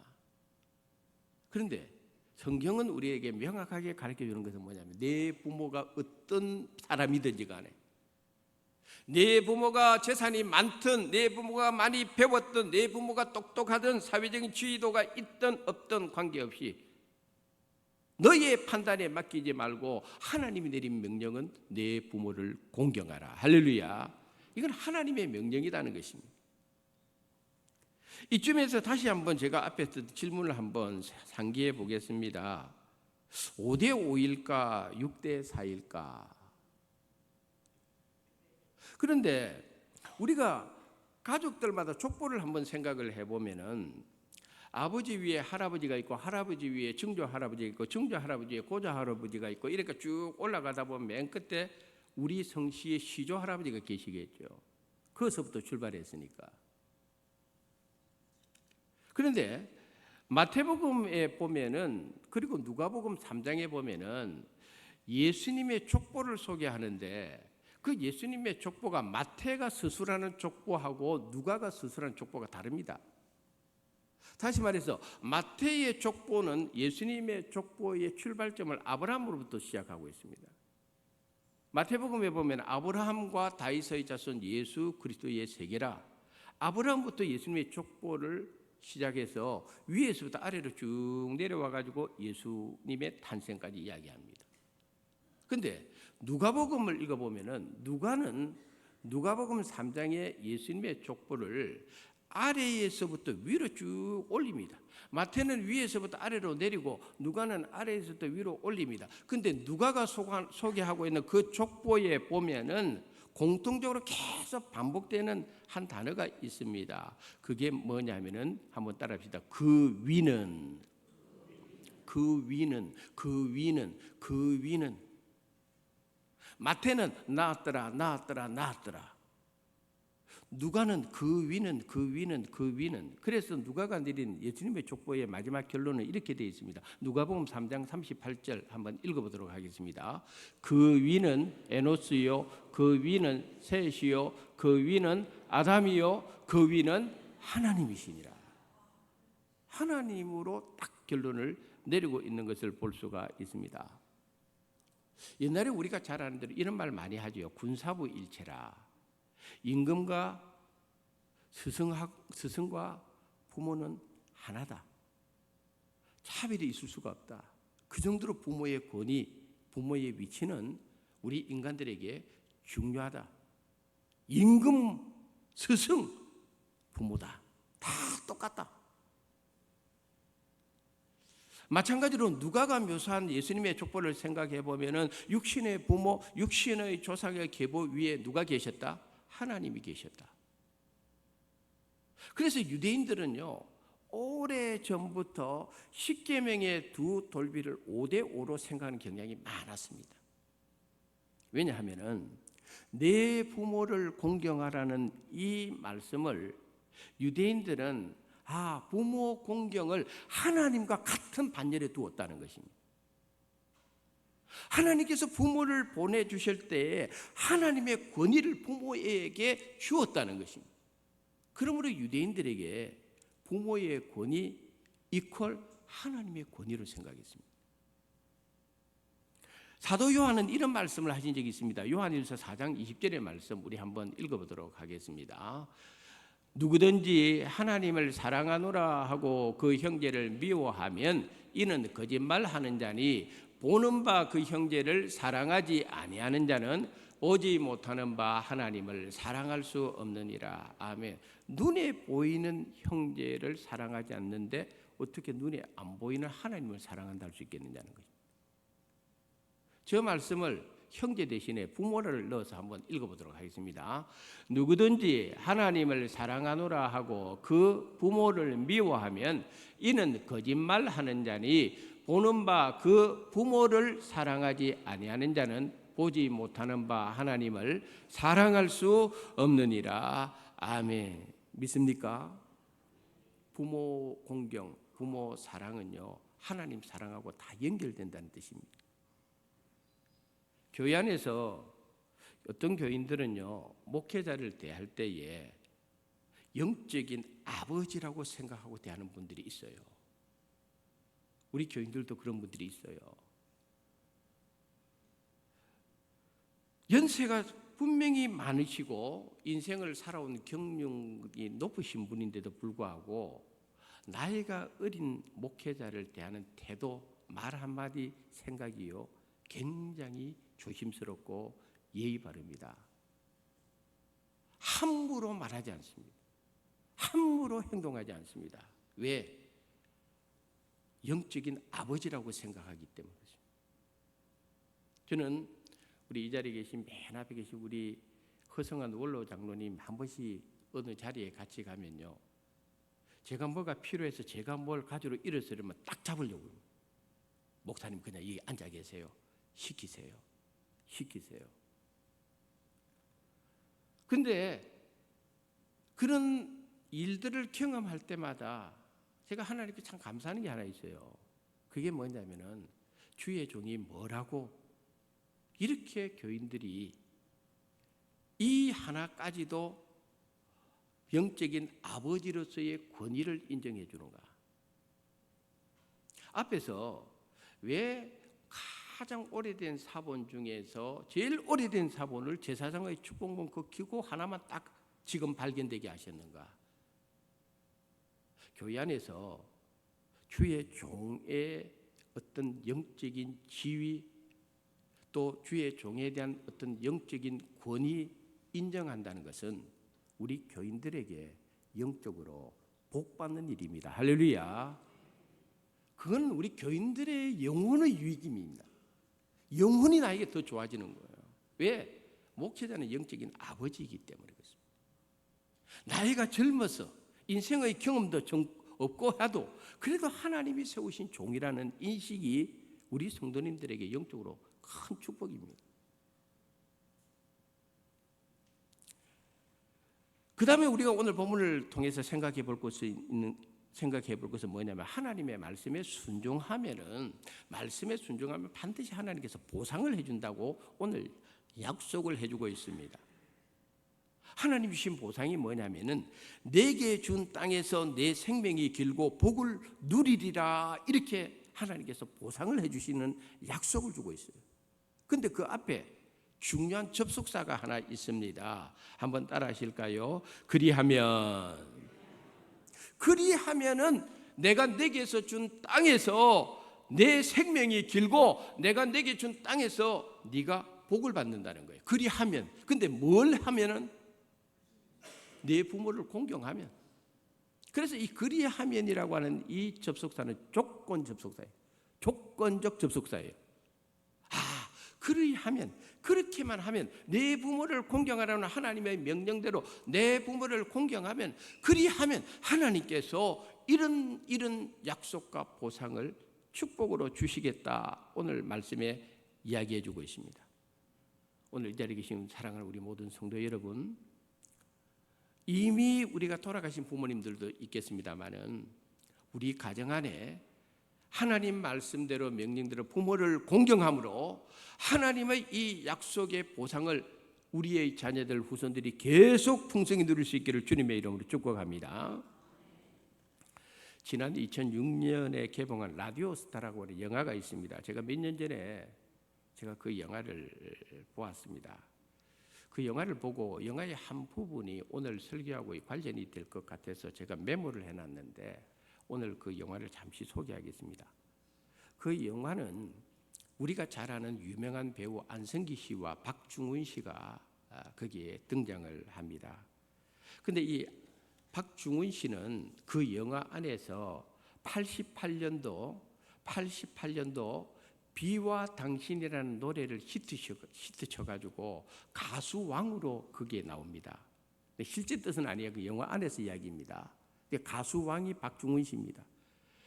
Speaker 3: 그런데 성경은 우리에게 명확하게 가르쳐주는 것은 뭐냐면, 내 부모가 어떤 사람이든지 간에, 내 부모가 재산이 많든, 내 부모가 많이 배웠든, 내 부모가 똑똑하든, 사회적인 지위도가 있든 없든 관계없이 너의 판단에 맡기지 말고 하나님이 내린 명령은 내 부모를 공경하라. 할렐루야. 이건 하나님의 명령이라는 것입니다. 이쯤에서 다시 한번 제가 앞에서 질문을 한번 상기해 보겠습니다. 5대 5일까 6대 4일까? 그런데 우리가 가족들마다 족보를 한번 생각을 해보면은 아버지 위에 할아버지가 있고, 할아버지 위에 증조 할아버지가 있고, 증조 할아버지 위에 고조 할아버지가 있고, 이렇게 쭉 올라가다 보면 맨 끝에 우리 성씨의 시조 할아버지가 계시겠죠. 거기서부터 출발했으니까. 그런데 마태복음에 보면은, 그리고 누가복음 3장에 보면은 예수님의 족보를 소개하는데, 그 예수님의 족보가 마태가 서술하는 족보하고 누가가 서술하는 족보가 다릅니다. 다시 말해서 마태의 족보는 예수님의 족보의 출발점을 아브라함으로부터 시작하고 있습니다. 마태복음에 보면 아브라함과 다윗의 자손 예수 그리스도의 세계라, 아브라함부터 예수님의 족보를 시작해서 위에서부터 아래로 쭉 내려와 가지고 예수님의 탄생까지 이야기합니다. 근데 누가복음을 읽어보면은 누가복음 3장의 예수님의 족보를 아래에서부터 위로 쭉 올립니다. 마태는 위에서부터 아래로 내리고 누가는 아래에서부터 위로 올립니다. 근데 누가가 소개하고 있는 그 족보에 보면은 공통적으로 계속 반복되는 한 단어가 있습니다. 그게 뭐냐면은 한번 따라합시다. 그 위는. 마태는 나았더라. 누가는 그 위는. 그래서 누가가 내린 예수님의 족보의 마지막 결론은 이렇게 되어 있습니다. 누가복음 3장 38절 한번 읽어보도록 하겠습니다. 그 위는 에노스요, 그 위는 셋이요, 그 위는 아담이요, 그 위는 하나님이시니라. 하나님으로 딱 결론을 내리고 있는 것을 볼 수가 있습니다. 옛날에 우리가 잘 아는 대로 이런 말 많이 하죠. 군사부 일체라. 임금과 스승과 부모는 하나다. 차별이 있을 수가 없다. 그 정도로 부모의 권위, 부모의 위치는 우리 인간들에게 중요하다. 임금, 스승, 부모다. 다 똑같다. 마찬가지로 누가가 묘사한 예수님의 족보를 생각해 보면은 육신의 부모, 육신의 조상의 계보 위에 누가 계셨다? 하나님이 계셨다. 그래서 유대인들은요, 오래 전부터 십계명의 두 돌비를 5대5로 생각하는 경향이 많았습니다. 왜냐하면은 내 부모를 공경하라는 이 말씀을 유대인들은 부모 공경을 하나님과 같은 반열에 두었다는 것입니다. 하나님께서 부모를 보내주실 때에 하나님의 권위를 부모에게 주었다는 것입니다. 그러므로 유대인들에게 부모의 권위 이퀄 하나님의 권위로 생각했습니다. 사도 요한은 이런 말씀을 하신 적이 있습니다. 요한일서 4장 20절의 말씀 우리 한번 읽어보도록 하겠습니다. 누구든지 하나님을 사랑하노라 하고 그 형제를 미워하면 이는 거짓말하는 자니 보는 바 그 형제를 사랑하지 아니하는 자는 보지 못하는 바 하나님을 사랑할 수 없느니라. 아멘. 눈에 보이는 형제를 사랑하지 않는데 어떻게 눈에 안 보이는 하나님을 사랑한다 할 수 있겠느냐는 거죠. 저 말씀을 형제 대신에 부모를 넣어서 한번 읽어보도록 하겠습니다. 누구든지 하나님을 사랑하노라 하고 그 부모를 미워하면 이는 거짓말하는 자니 보는 바 그 부모를 사랑하지 아니하는 자는 보지 못하는 바 하나님을 사랑할 수 없느니라. 아멘. 믿습니까? 부모 공경, 부모 사랑은요, 하나님 사랑하고 다 연결된다는 뜻입니다. 교회 안에서 어떤 교인들은요, 목회자를 대할 때에 영적인 아버지라고 생각하고 대하는 분들이 있어요. 우리 교인들도 그런 분들이 있어요. 연세가 분명히 많으시고 인생을 살아온 경륜이 높으신 분인데도 불구하고 나이가 어린 목회자를 대하는 태도, 말 한마디, 생각이요, 굉장히 조심스럽고 예의 바릅니다. 함부로 말하지 않습니다. 함부로 행동하지 않습니다. 왜? 영적인 아버지라고 생각하기 때문에 그렇습니다. 저는 우리 이 자리에 계신 맨 앞에 계신 우리 허성한 원로 장로님 한 번씩 어느 자리에 같이 가면요, 제가 뭐가 필요해서 제가 뭘 가지러 일어서려면 딱 잡으려고요. 목사님 그냥 여기 앉아 계세요. 시키세요. 근데 그런 일들을 경험할 때마다 제가 하나님께 참 감사하는 게 하나 있어요. 그게 뭐냐면은 주의 종이 뭐라고 이렇게 교인들이 이 하나까지도 영적인 아버지로서의 권위를 인정해 주는가. 앞에서 왜 가장 오래된 사본 중에서 제일 오래된 사본을 제사장의 축복문 그 기고 하나만 딱 지금 발견되게 하셨는가. 교회 안에서 주의 종의 어떤 영적인 지위 또 주의 종에 대한 어떤 영적인 권위 인정한다는 것은 우리 교인들에게 영적으로 복받는 일입니다. 할렐루야. 그건 우리 교인들의 영혼의 유익입니다. 영혼이 나에게 더 좋아지는 거예요. 왜? 목회자는 영적인 아버지이기 때문에 그렇습니다. 나이가 젊어서 인생의 경험도 없고 해도 그래도 하나님이 세우신 종이라는 인식이 우리 성도님들에게 영적으로 큰 축복입니다. 그 다음에 우리가 오늘 본문을 통해서 생각해 볼 것은 뭐냐면 하나님의 말씀에 순종하면 반드시 하나님께서 보상을 해준다고 오늘 약속을 해주고 있습니다. 하나님 주신 보상이 뭐냐면은 내게 준 땅에서 내 생명이 길고 복을 누리리라 이렇게 하나님께서 보상을 해주시는 약속을 주고 있어요. 근데 그 앞에 중요한 접속사가 하나 있습니다. 한번 따라 하실까요? 그리하면은 내가 내게서 준 땅에서 내 생명이 길고 내가 내게 준 땅에서 네가 복을 받는다는 거예요. 그리하면. 근데 뭘 하면은 내 부모를 공경하면. 그래서 이 그리하면이라고 하는 이 접속사는 조건 접속사예요. 조건적 접속사예요. 그리하면, 그렇게만 하면, 내 부모를 공경하라는 하나님의 명령대로 내 부모를 공경하면, 그리하면 하나님께서 이런 약속과 보상을 축복으로 주시겠다. 오늘 말씀에 이야기해 주고 있습니다. 오늘 이 자리에 계신 사랑하는 우리 모든 성도 여러분, 이미 우리가 돌아가신 부모님들도 있겠습니다마는 우리 가정 안에 하나님 말씀대로 명령대로 부모를 공경함으로 하나님의 이 약속의 보상을 우리의 자녀들 후손들이 계속 풍성히 누릴 수 있기를 주님의 이름으로 축복합니다. 지난 2006년에 개봉한 라디오 스타라고 하는 영화가 있습니다. 제가 몇 년 전에 제가 그 영화를 보았습니다. 그 영화를 보고 영화의 한 부분이 오늘 설교하고 관련이 될 것 같아서 제가 메모를 해놨는데 오늘 그 영화를 잠시 소개하겠습니다. 그 영화는 우리가 잘 아는 유명한 배우 안성기 씨와 박중훈 씨가 거기에 등장을 합니다. 근데 이 박중훈 씨는 그 영화 안에서 88년도 비와 당신이라는 노래를 히트쳐가지고 가수왕으로 거기에 나옵니다. 실제 뜻은 아니에요. 그 영화 안에서 이야기입니다. 가수왕이 박중훈 씨입니다.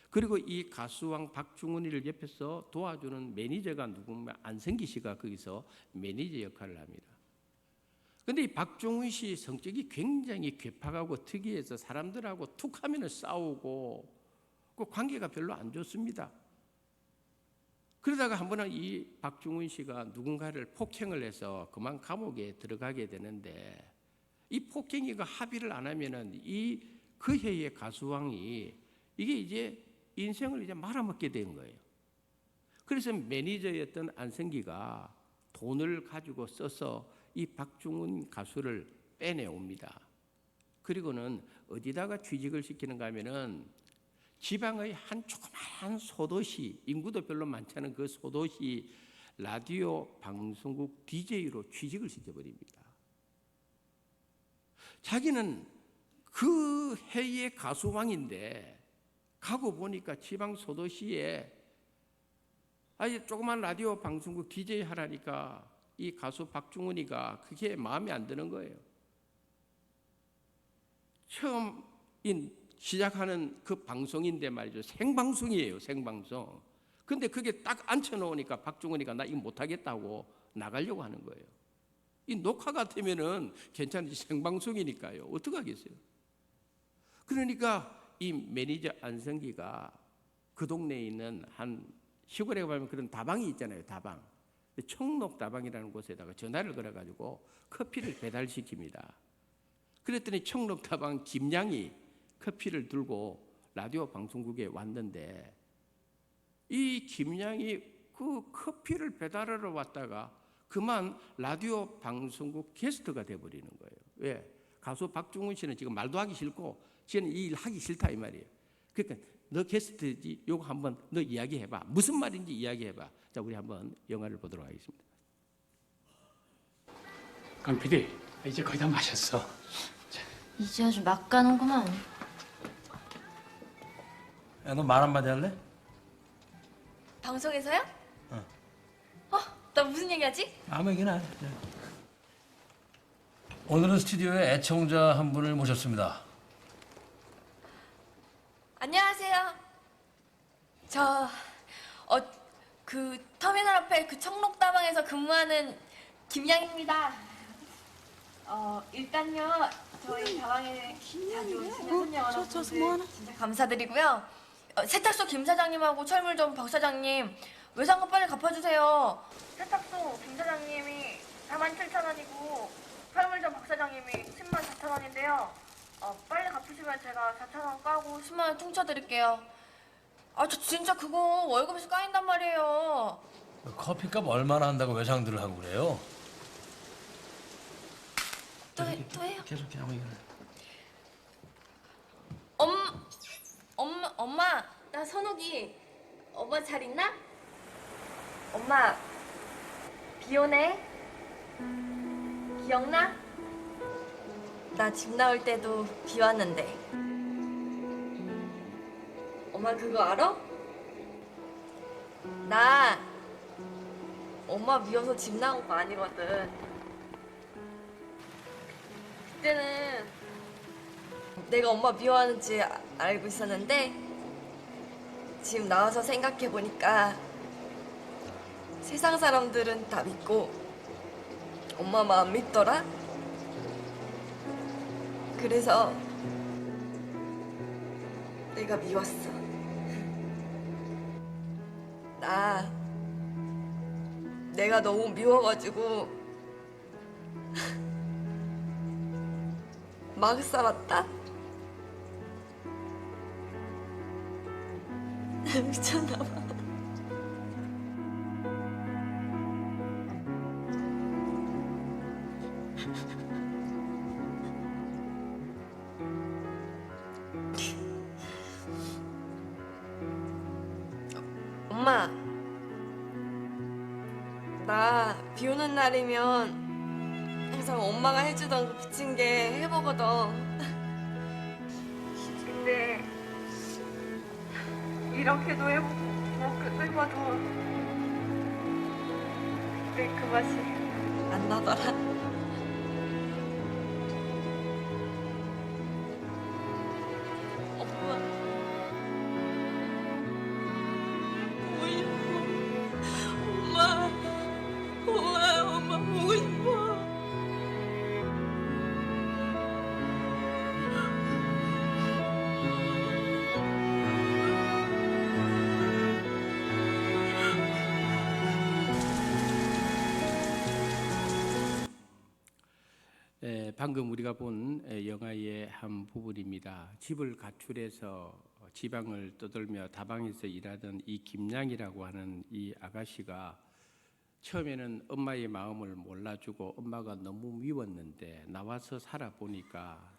Speaker 3: 그리고 이 가수왕 박중훈이를 옆에서 도와주는 매니저가 누구면 안성기 씨가 거기서 매니저 역할을 합니다. 그런데 이 박중훈 씨 성격이 굉장히 괴팍하고 특이해서 사람들하고 툭 하면 싸우고 그 관계가 별로 안 좋습니다. 그러다가 한 번은 이 박중훈 씨가 누군가를 폭행을 해서 그만 감옥에 들어가게 되는데 이 폭행이가 합의를 안 하면은 그 해의 가수왕이 이게 이제 인생을 이제 말아먹게 된 거예요. 그래서 매니저였던 안성기가 돈을 가지고 써서 이 박중훈 가수를 빼내옵니다. 그리고는 어디다가 취직을 시키는가 하면은 지방의 한 조그마한 소도시, 인구도 별로 많지 않은 그 소도시 라디오 방송국 DJ로 취직을 시켜버립니다. 자기는 그 해의 가수왕인데 가고 보니까 지방 소도시에 아예 조그만 라디오 방송국 DJ 하라니까 이 가수 박중훈이가 그게 마음에 안 드는 거예요. 처음 시작하는 그 방송인데 말이죠. 생방송이에요. 생방송. 근데 그게 딱 앉혀놓으니까 박중훈이가 나 이거 못하겠다고 나가려고 하는 거예요. 이 녹화 같으면은 괜찮지 생방송이니까요. 어떡하겠어요. 그러니까 이 매니저 안성기가 그 동네에 있는 한 시골에 가면 그런 다방이 있잖아요. 다방. 청록 다방이라는 곳에다가 전화를 걸어가지고 커피를 배달시킵니다. 그랬더니 청록 다방 김양이 커피를 들고 라디오 방송국에 왔는데 이 김양이 그 커피를 배달하러 왔다가 그만 라디오 방송국 게스트가 돼버리는 거예요. 왜? 가수 박중훈 씨는 지금 말도 하기 싫고 지금 이 일 하기 싫다 이 말이에요. 그러니까 너 게스트지 요거 한번 너 이야기해봐. 무슨 말인지 이야기해봐. 자, 우리 한번 영화를 보도록 하겠습니다.
Speaker 6: 강 PD, 이제 거의 다 마셨어.
Speaker 7: 이제 아주 막 가는구만.
Speaker 8: 야, 너 말 한마디 할래?
Speaker 7: 방송에서요? 나 무슨 얘기하지?
Speaker 8: 아무 얘기나 해. 오늘은 스튜디오에 애청자 한 분을 모셨습니다.
Speaker 7: 안녕하세요. 그 터미널 앞에 그 청록다방에서 근무하는 김양입니다. 일단요, 저희 다방에 자주 오시는 손님 여러분들 진짜 감사드리고요. 세탁소 김 사장님하고 철물점 박 사장님 외상금 빨리 갚아주세요. 세탁소 김 사장님이 47,000원이고 철물점 박 사장님이 104,000원인데요. 빨리 갚으시면 제가 4,000원 까고 10만 원 퉁쳐드릴게요. 아, 저 진짜 그거 월급에서 까인단 말이에요.
Speaker 8: 커피값 얼마나 한다고 외상들을 하고 그래요?
Speaker 7: 또 해요.
Speaker 8: 계속 해, 아무 얘기나.
Speaker 7: 엄마, 나 선욱이. 엄마 잘 있나? 엄마, 비 오네. 기억나? 나 집 나올 때도 비 왔는데. 엄마 그거 알아? 나 엄마 미워서 집 나온 거 아니거든. 그때는 내가 엄마 미워하는지 알고 있었는데 지금 나와서 생각해보니까 세상 사람들은 다 믿고 엄마만 안 믿더라. 그래서 내가 미웠어. 내가 너무 미워가지고 막 살았다. 미쳤나봐. 엄마, 나 비 오는 날이면 항상 엄마가 해주던 그 부침개 해보거든. 근데 이렇게도 해보고 그렇게도 해봐도 그때 그 맛이 안 나더라. 엄마, 보고 싶어. 엄마 보고 싶어.
Speaker 3: 방금 우리가 본 영화의 한 부분입니다. 집을 가출해서 지방을 떠돌며 다방에서 일하던 이 김양이라고 하는 이 아가씨가 처음에는 엄마의 마음을 몰라주고 엄마가 너무 미웠는데 나와서 살아보니까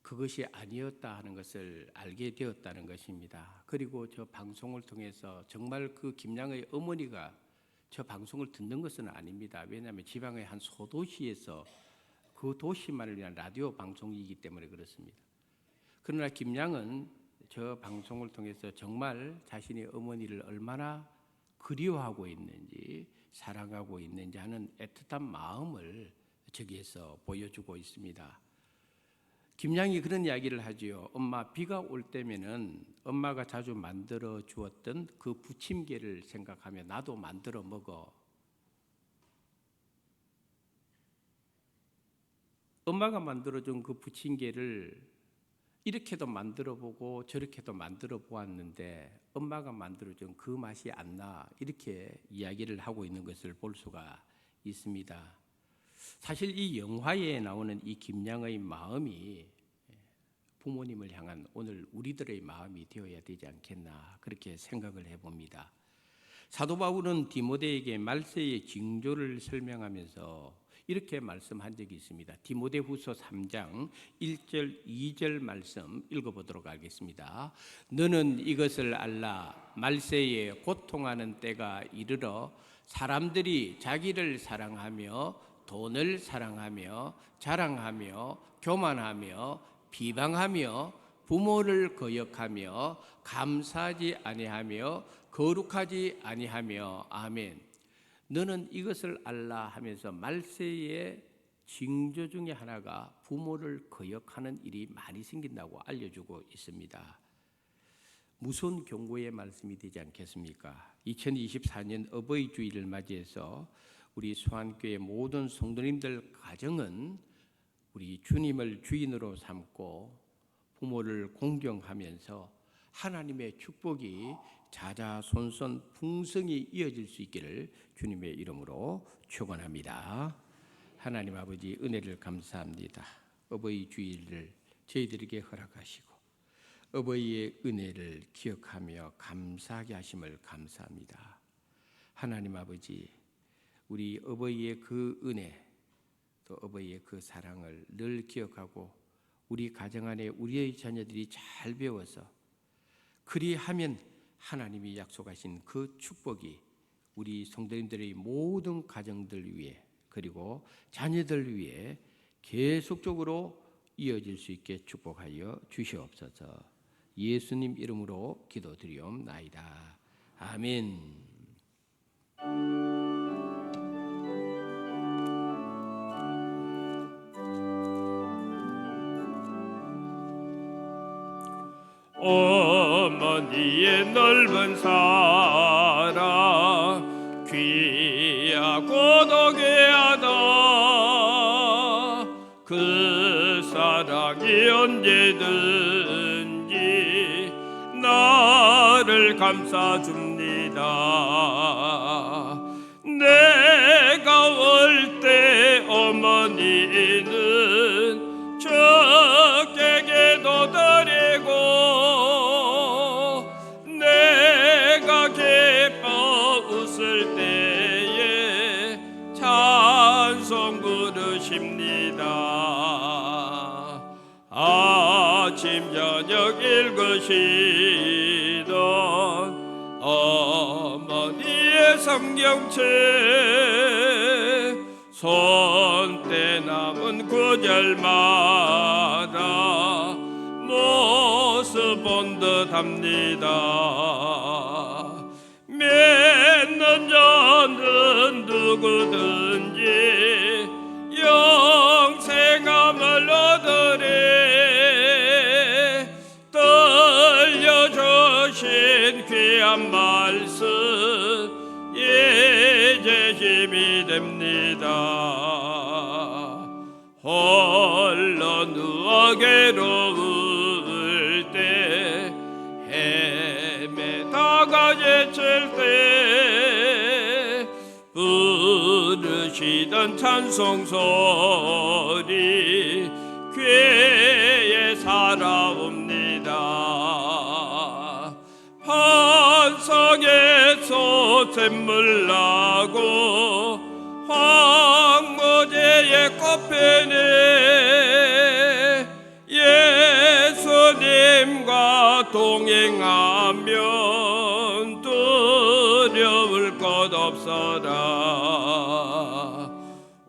Speaker 3: 그것이 아니었다 하는 것을 알게 되었다는 것입니다. 그리고 저 방송을 통해서 정말 그 김양의 어머니가 저 방송을 듣는 것은 아닙니다. 왜냐하면 지방의 한 소도시에서 그 도시만을 위한 라디오 방송이기 때문에 그렇습니다. 그러나 김양은 저 방송을 통해서 정말 자신의 어머니를 얼마나 그리워하고 있는지 사랑하고 있는지 하는 애틋한 마음을 저기에서 보여주고 있습니다. 김양이 그런 이야기를 하지요. 엄마, 비가 올 때면은 엄마가 자주 만들어 주었던 그 부침개를 생각하며 나도 만들어 먹어. 엄마가 만들어준 그 부침개를 이렇게도 만들어 보고 저렇게도 만들어 보았는데 엄마가 만들어준 그 맛이 안 나. 이렇게 이야기를 하고 있는 것을 볼 수가 있습니다. 사실 이 영화에 나오는 이 김양의 마음이 부모님을 향한 오늘 우리들의 마음이 되어야 되지 않겠나 그렇게 생각을 해봅니다. 사도 바울은 디모데에게 말세의 징조를 설명하면서 이렇게 말씀한 적이 있습니다. 디모데후서 3장 1절 2절 말씀 읽어보도록 하겠습니다. 너는 이것을 알라. 말세에 고통하는 때가 이르러 사람들이 자기를 사랑하며 돈을 사랑하며 자랑하며 교만하며 비방하며 부모를 거역하며 감사하지 아니하며 거룩하지 아니하며 아멘. 너는 이것을 알라 하면서 말세의 징조 중에 하나가 부모를 거역하는 일이 많이 생긴다고 알려주고 있습니다. 무서운 경고의 말씀이 되지 않겠습니까? 2024년 어버이 주일을 맞이해서 우리 수안교회 모든 성도님들 가정은 우리 주님을 주인으로 삼고 부모를 공경하면서 하나님의 축복이 자자손손 풍성히 이어질 수 있기를 주님의 이름으로 축원합니다. 하나님 아버지 은혜를 감사합니다. 어버이 주일을 저희들에게 허락하시고 어버이의 은혜를 기억하며 감사하게 하심을 감사합니다. 하나님 아버지, 우리 어버이의 그 은혜, 또 어버이의 그 사랑을 늘 기억하고 우리 가정 안에 우리의 자녀들이 잘 배워서 그리하면 하나님이 약속하신 그 축복이 우리 성도님들의 모든 가정들 위해 그리고 자녀들 위해 계속적으로 이어질 수 있게 축복하여 주시옵소서. 예수님 이름으로 기도드리옵나이다. 아멘.
Speaker 4: 어머니의 넓은 사랑 귀하고 고독해하다 그 사랑이 언제든지 나를 감싸줍니다. 내가 올 때 어머니는 적게게도 드리고 내가 기뻐 웃을 때에 찬송 부르십니다. 아침 저녁 읽으시던 어머니의 성경책 손때 남은 구절마다 모습 본 듯합니다. 몇 년 전은 누구든지 영생함을 얻으리 들려주신 귀한 말씀 이제 힘이 됩니다. 홀로 누워 괴로울 때 헤매다가 지칠 때 부르시던 찬송 소리 귀에 살아옵니다. 반석에서 샘물 나고 황무지에 꽃피네 예수님과 동행하면 두려울 것 없어라.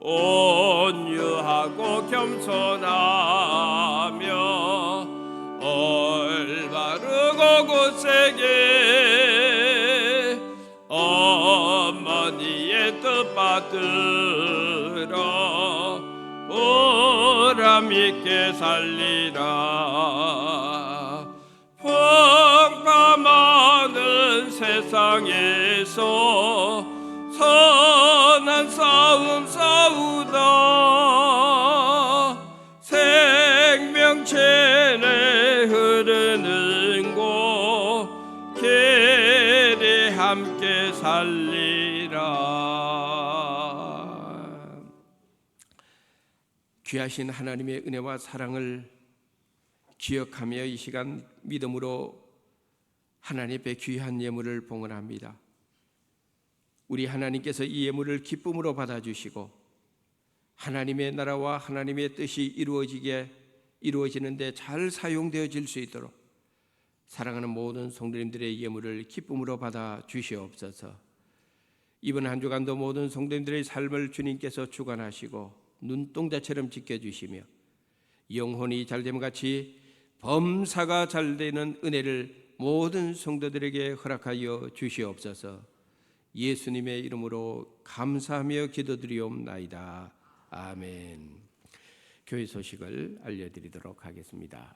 Speaker 4: 온유하고 겸손하며 올바르고 굳세게 어머니의 뜻 받들어 보람있게 살리라. 평범하는 세상에서 선한 싸움 싸우다 생명체내 흐르는 곳 길이 함께 살리라.
Speaker 3: 귀하신 하나님의 은혜와 사랑을 기억하며 이 시간 믿음으로 하나님 앞에 귀한 예물을 봉헌합니다. 우리 하나님께서 이 예물을 기쁨으로 받아주시고 하나님의 나라와 하나님의 뜻이 이루어지는데 잘 사용되어질 수 있도록 사랑하는 모든 성도님들의 예물을 기쁨으로 받아 주시옵소서. 이번 한 주간도 모든 성도님들의 삶을 주님께서 주관하시고 눈동자처럼 지켜주시며 영혼이 잘됨 같이 범사가 잘되는 은혜를 모든 성도들에게 허락하여 주시옵소서. 예수님의 이름으로 감사하며 기도드리옵나이다. 아멘. 교회 소식을 알려드리도록 하겠습니다.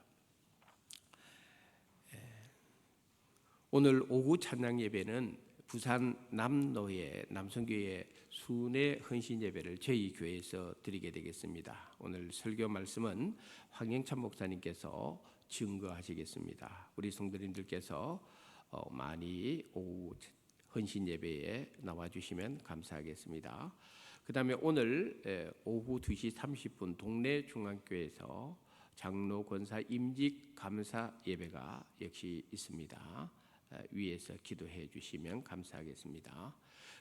Speaker 3: 오늘 오후 찬양 예배는 부산 남노예 남성교회 순회 헌신 예배를 저희 교회에서 드리게 되겠습니다. 오늘 설교 말씀은 황영찬 목사님께서 증거하시겠습니다. 우리 성도님들께서 많이 오후 헌신 예배에 나와주시면 감사하겠습니다. 그 다음에 오늘 오후 2시 30분 동네 중앙교회에서 장로 권사 임직 감사 예배가 역시 있습니다. 위에서 기도해 주시면 감사하겠습니다.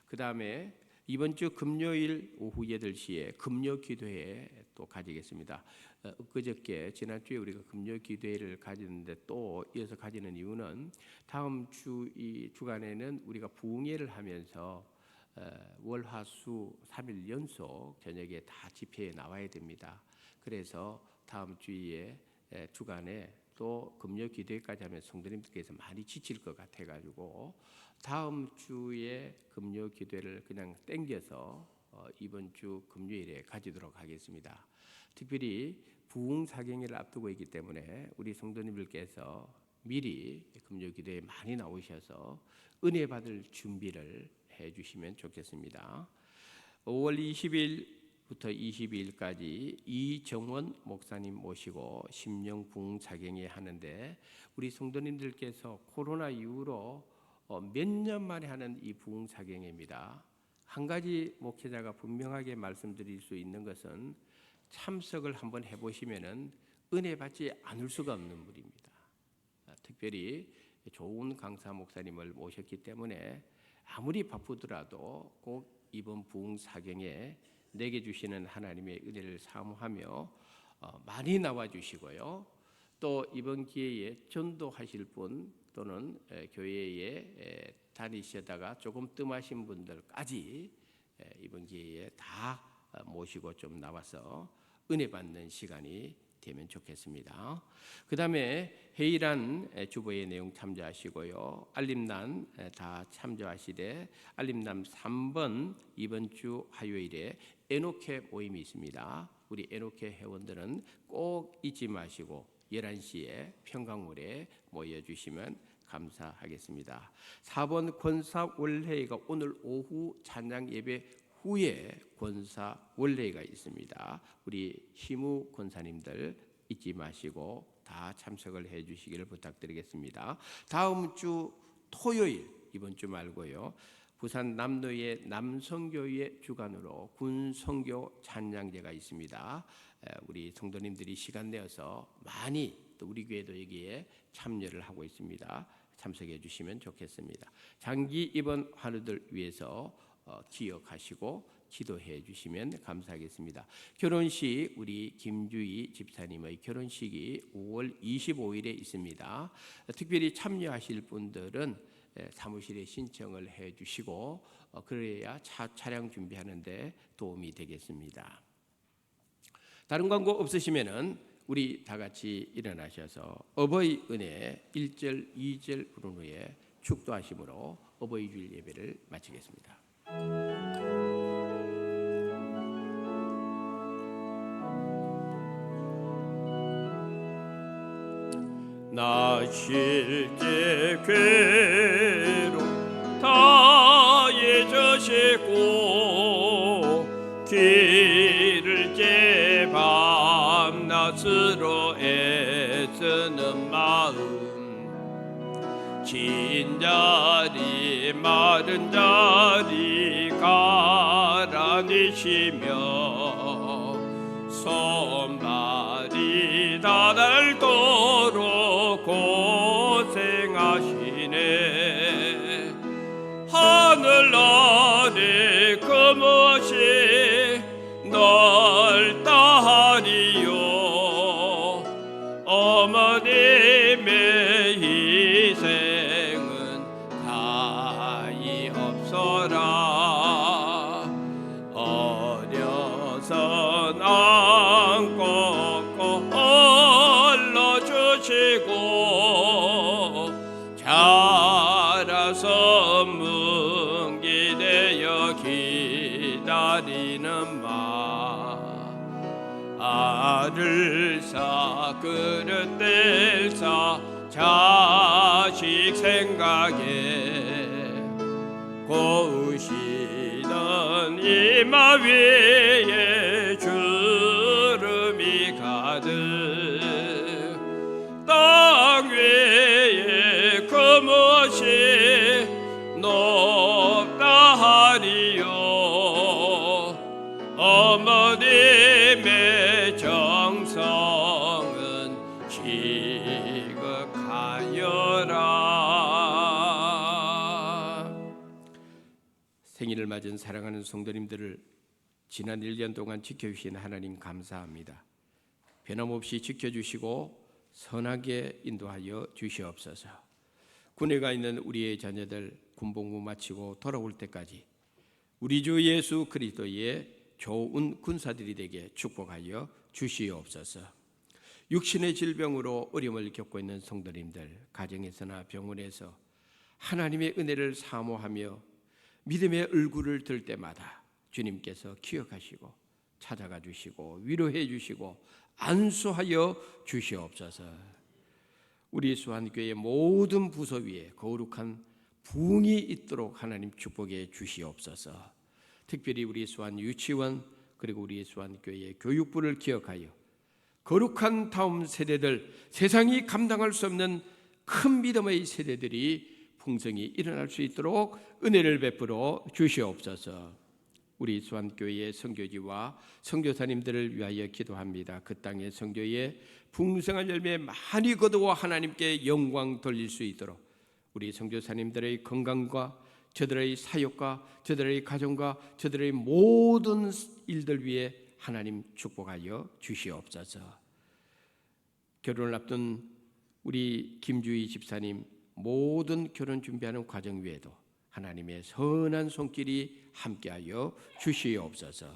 Speaker 3: 그 다음에 이번 주 금요일 오후 8시에 금요 기도회 또 가지겠습니다. 그저께 지난주에 우리가 금요 기도회를 가지는데 또 이어서 가지는 이유는 다음 주 이 주간에는 우리가 부흥회를 하면서 월화수 3일 연속 저녁에 다 집회에 나와야 됩니다. 그래서 다음 주에 주간에 또 금요 기도회까지 하면 성도님들께서 많이 지칠 것 같아가지고 다음 주에 금요 기도회를 그냥 땡겨서 이번 주 금요일에 가지도록 하겠습니다. 특별히 부흥 사경회를 앞두고 있기 때문에 우리 성도님들께서 미리 금요 기도회에 많이 나오셔서 은혜 받을 준비를 해주시면 좋겠습니다. 5월 20일부터 22일까지 이정원 목사님 모시고 심령 부흥 사경회 하는데 우리 성도님들께서 코로나 이후로 몇 년 만에 하는 이 부흥 사경회입니다. 한 가지 목회자가 분명하게 말씀드릴 수 있는 것은 참석을 한번 해보시면은 은혜 받지 않을 수가 없는 분입니다. 특별히 좋은 강사 목사님을 모셨기 때문에 아무리 바쁘더라도 꼭 이번 부흥 사경에 내게 주시는 하나님의 은혜를 사모하며 많이 나와 주시고요. 또 이번 기회에 전도하실 분 또는 교회에 다니시다가 조금 뜸하신 분들까지 이번 기회에 다 모시고 좀 나와서 은혜 받는 시간이 되면 좋겠습니다. 그 다음에 회의란 주보의 내용 참조하시고요. 알림란 다 참조하시되 알림란 3번 이번 주 화요일에 에노케 모임이 있습니다. 우리 에노케 회원들은 꼭 잊지 마시고 11시에 평강홀에 모여주시면 감사하겠습니다. 4번 권사 원회의가 오늘 오후 찬양 예배 후에 권사 원회의가 있습니다. 우리 희무 권사님들 잊지 마시고 다 참석을 해 주시기를 부탁드리겠습니다. 다음 주 토요일 이번 주 말고요. 부산 남로의 남성교회 주관으로 군성교 찬양제가 있습니다. 우리 성도님들이 시간 내어서 많이 또 우리 교회도 여기에 참여를 하고 있습니다. 참석해 주시면 좋겠습니다. 장기 입원 환우들 위해서 기억하시고 기도해 주시면 감사하겠습니다. 결혼식 우리 김주희 집사님의 결혼식이 5월 25일에 있습니다. 특별히 참여하실 분들은 사무실에 신청을 해 주시고 그래야 차량 준비하는데 도움이 되겠습니다. 다른 광고 없으시면은 우리 다 같이 일어나셔서 어버이 은혜 1절 2절 부른 후에 축도하심으로 어버이 주일 예배를 마치겠습니다.
Speaker 4: 나 실제 괴로 다 잊으시고 길을 제 밤낮으로 애쓰는 마음 진 자리 마른 자리 가라니시며 손발이 다닳도록 고생하시네 하늘 아래 그것이 넓다 하리요 어머님의 희생은 가히 없어라 어려선 안고 올려주시고 자라서 뭉기되어 기다리는 마 알을 사 그릇 뗄사 자식 생각에 고우시던 이마 위에 주름이 가득 땅 위에 그것이 높다 하리요 어머님의 정성은 희극하여라.
Speaker 3: 생일을 맞은 사랑하는 성도님들을 지난 1년 동안 지켜주신 하나님 감사합니다. 변함없이 지켜주시고 선하게 인도하여 주시옵소서. 군에 가 있는 우리의 자녀들 군복무 마치고 돌아올 때까지 우리 주 예수 그리스도의 좋은 군사들이 되게 축복하여 주시옵소서. 육신의 질병으로 어려움을 겪고 있는 성도님들, 가정에서나 병원에서 하나님의 은혜를 사모하며 믿음의 얼굴을 들 때마다 주님께서 기억하시고 찾아가 주시고 위로해 주시고 안수하여 주시옵소서. 우리 수완교회 모든 부서 위에 거룩한 부흥이 있도록 하나님 축복해 주시옵소서. 특별히 우리 수완 유치원 그리고 우리 수완교회 교육부를 기억하여 거룩한 다음 세대들, 세상이 감당할 수 없는 큰 믿음의 세대들이 풍성히 일어날 수 있도록 은혜를 베풀어 주시옵소서. 우리 수완교회의 선교지와 선교사님들을 위하여 기도합니다. 그 땅의 선교에 풍성한 열매 많이 거두어 하나님께 영광 돌릴 수 있도록 우리 선교사님들의 건강과 저들의 사역과 저들의 가정과 저들의 모든 일들 위해 하나님 축복하여 주시옵소서. 결혼을 앞둔 우리 김주희 집사님 모든 결혼 준비하는 과정 위에도 하나님의 선한 손길이 함께하여 주시옵소서.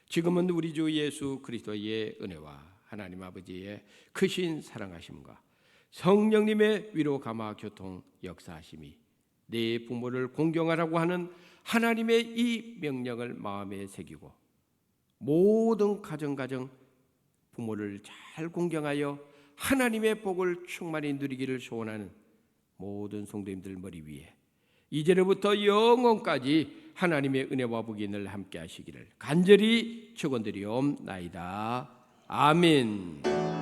Speaker 3: 지금은 우리 주 예수 그리스도의 은혜와 하나님 아버지의 크신 사랑하심과 성령님의 위로 감화 교통 역사하심이 내 부모를 공경하라고 하는 하나님의 이 명령을 마음에 새기고 모든 가정 부모를 잘 공경하여 하나님의 복을 충만히 누리기를 소원하는 모든 성도님들 머리 위에 이제로부터 영원까지 하나님의 은혜와 복이 늘 함께 하시기를 간절히 축원드리옵나이다. 아멘.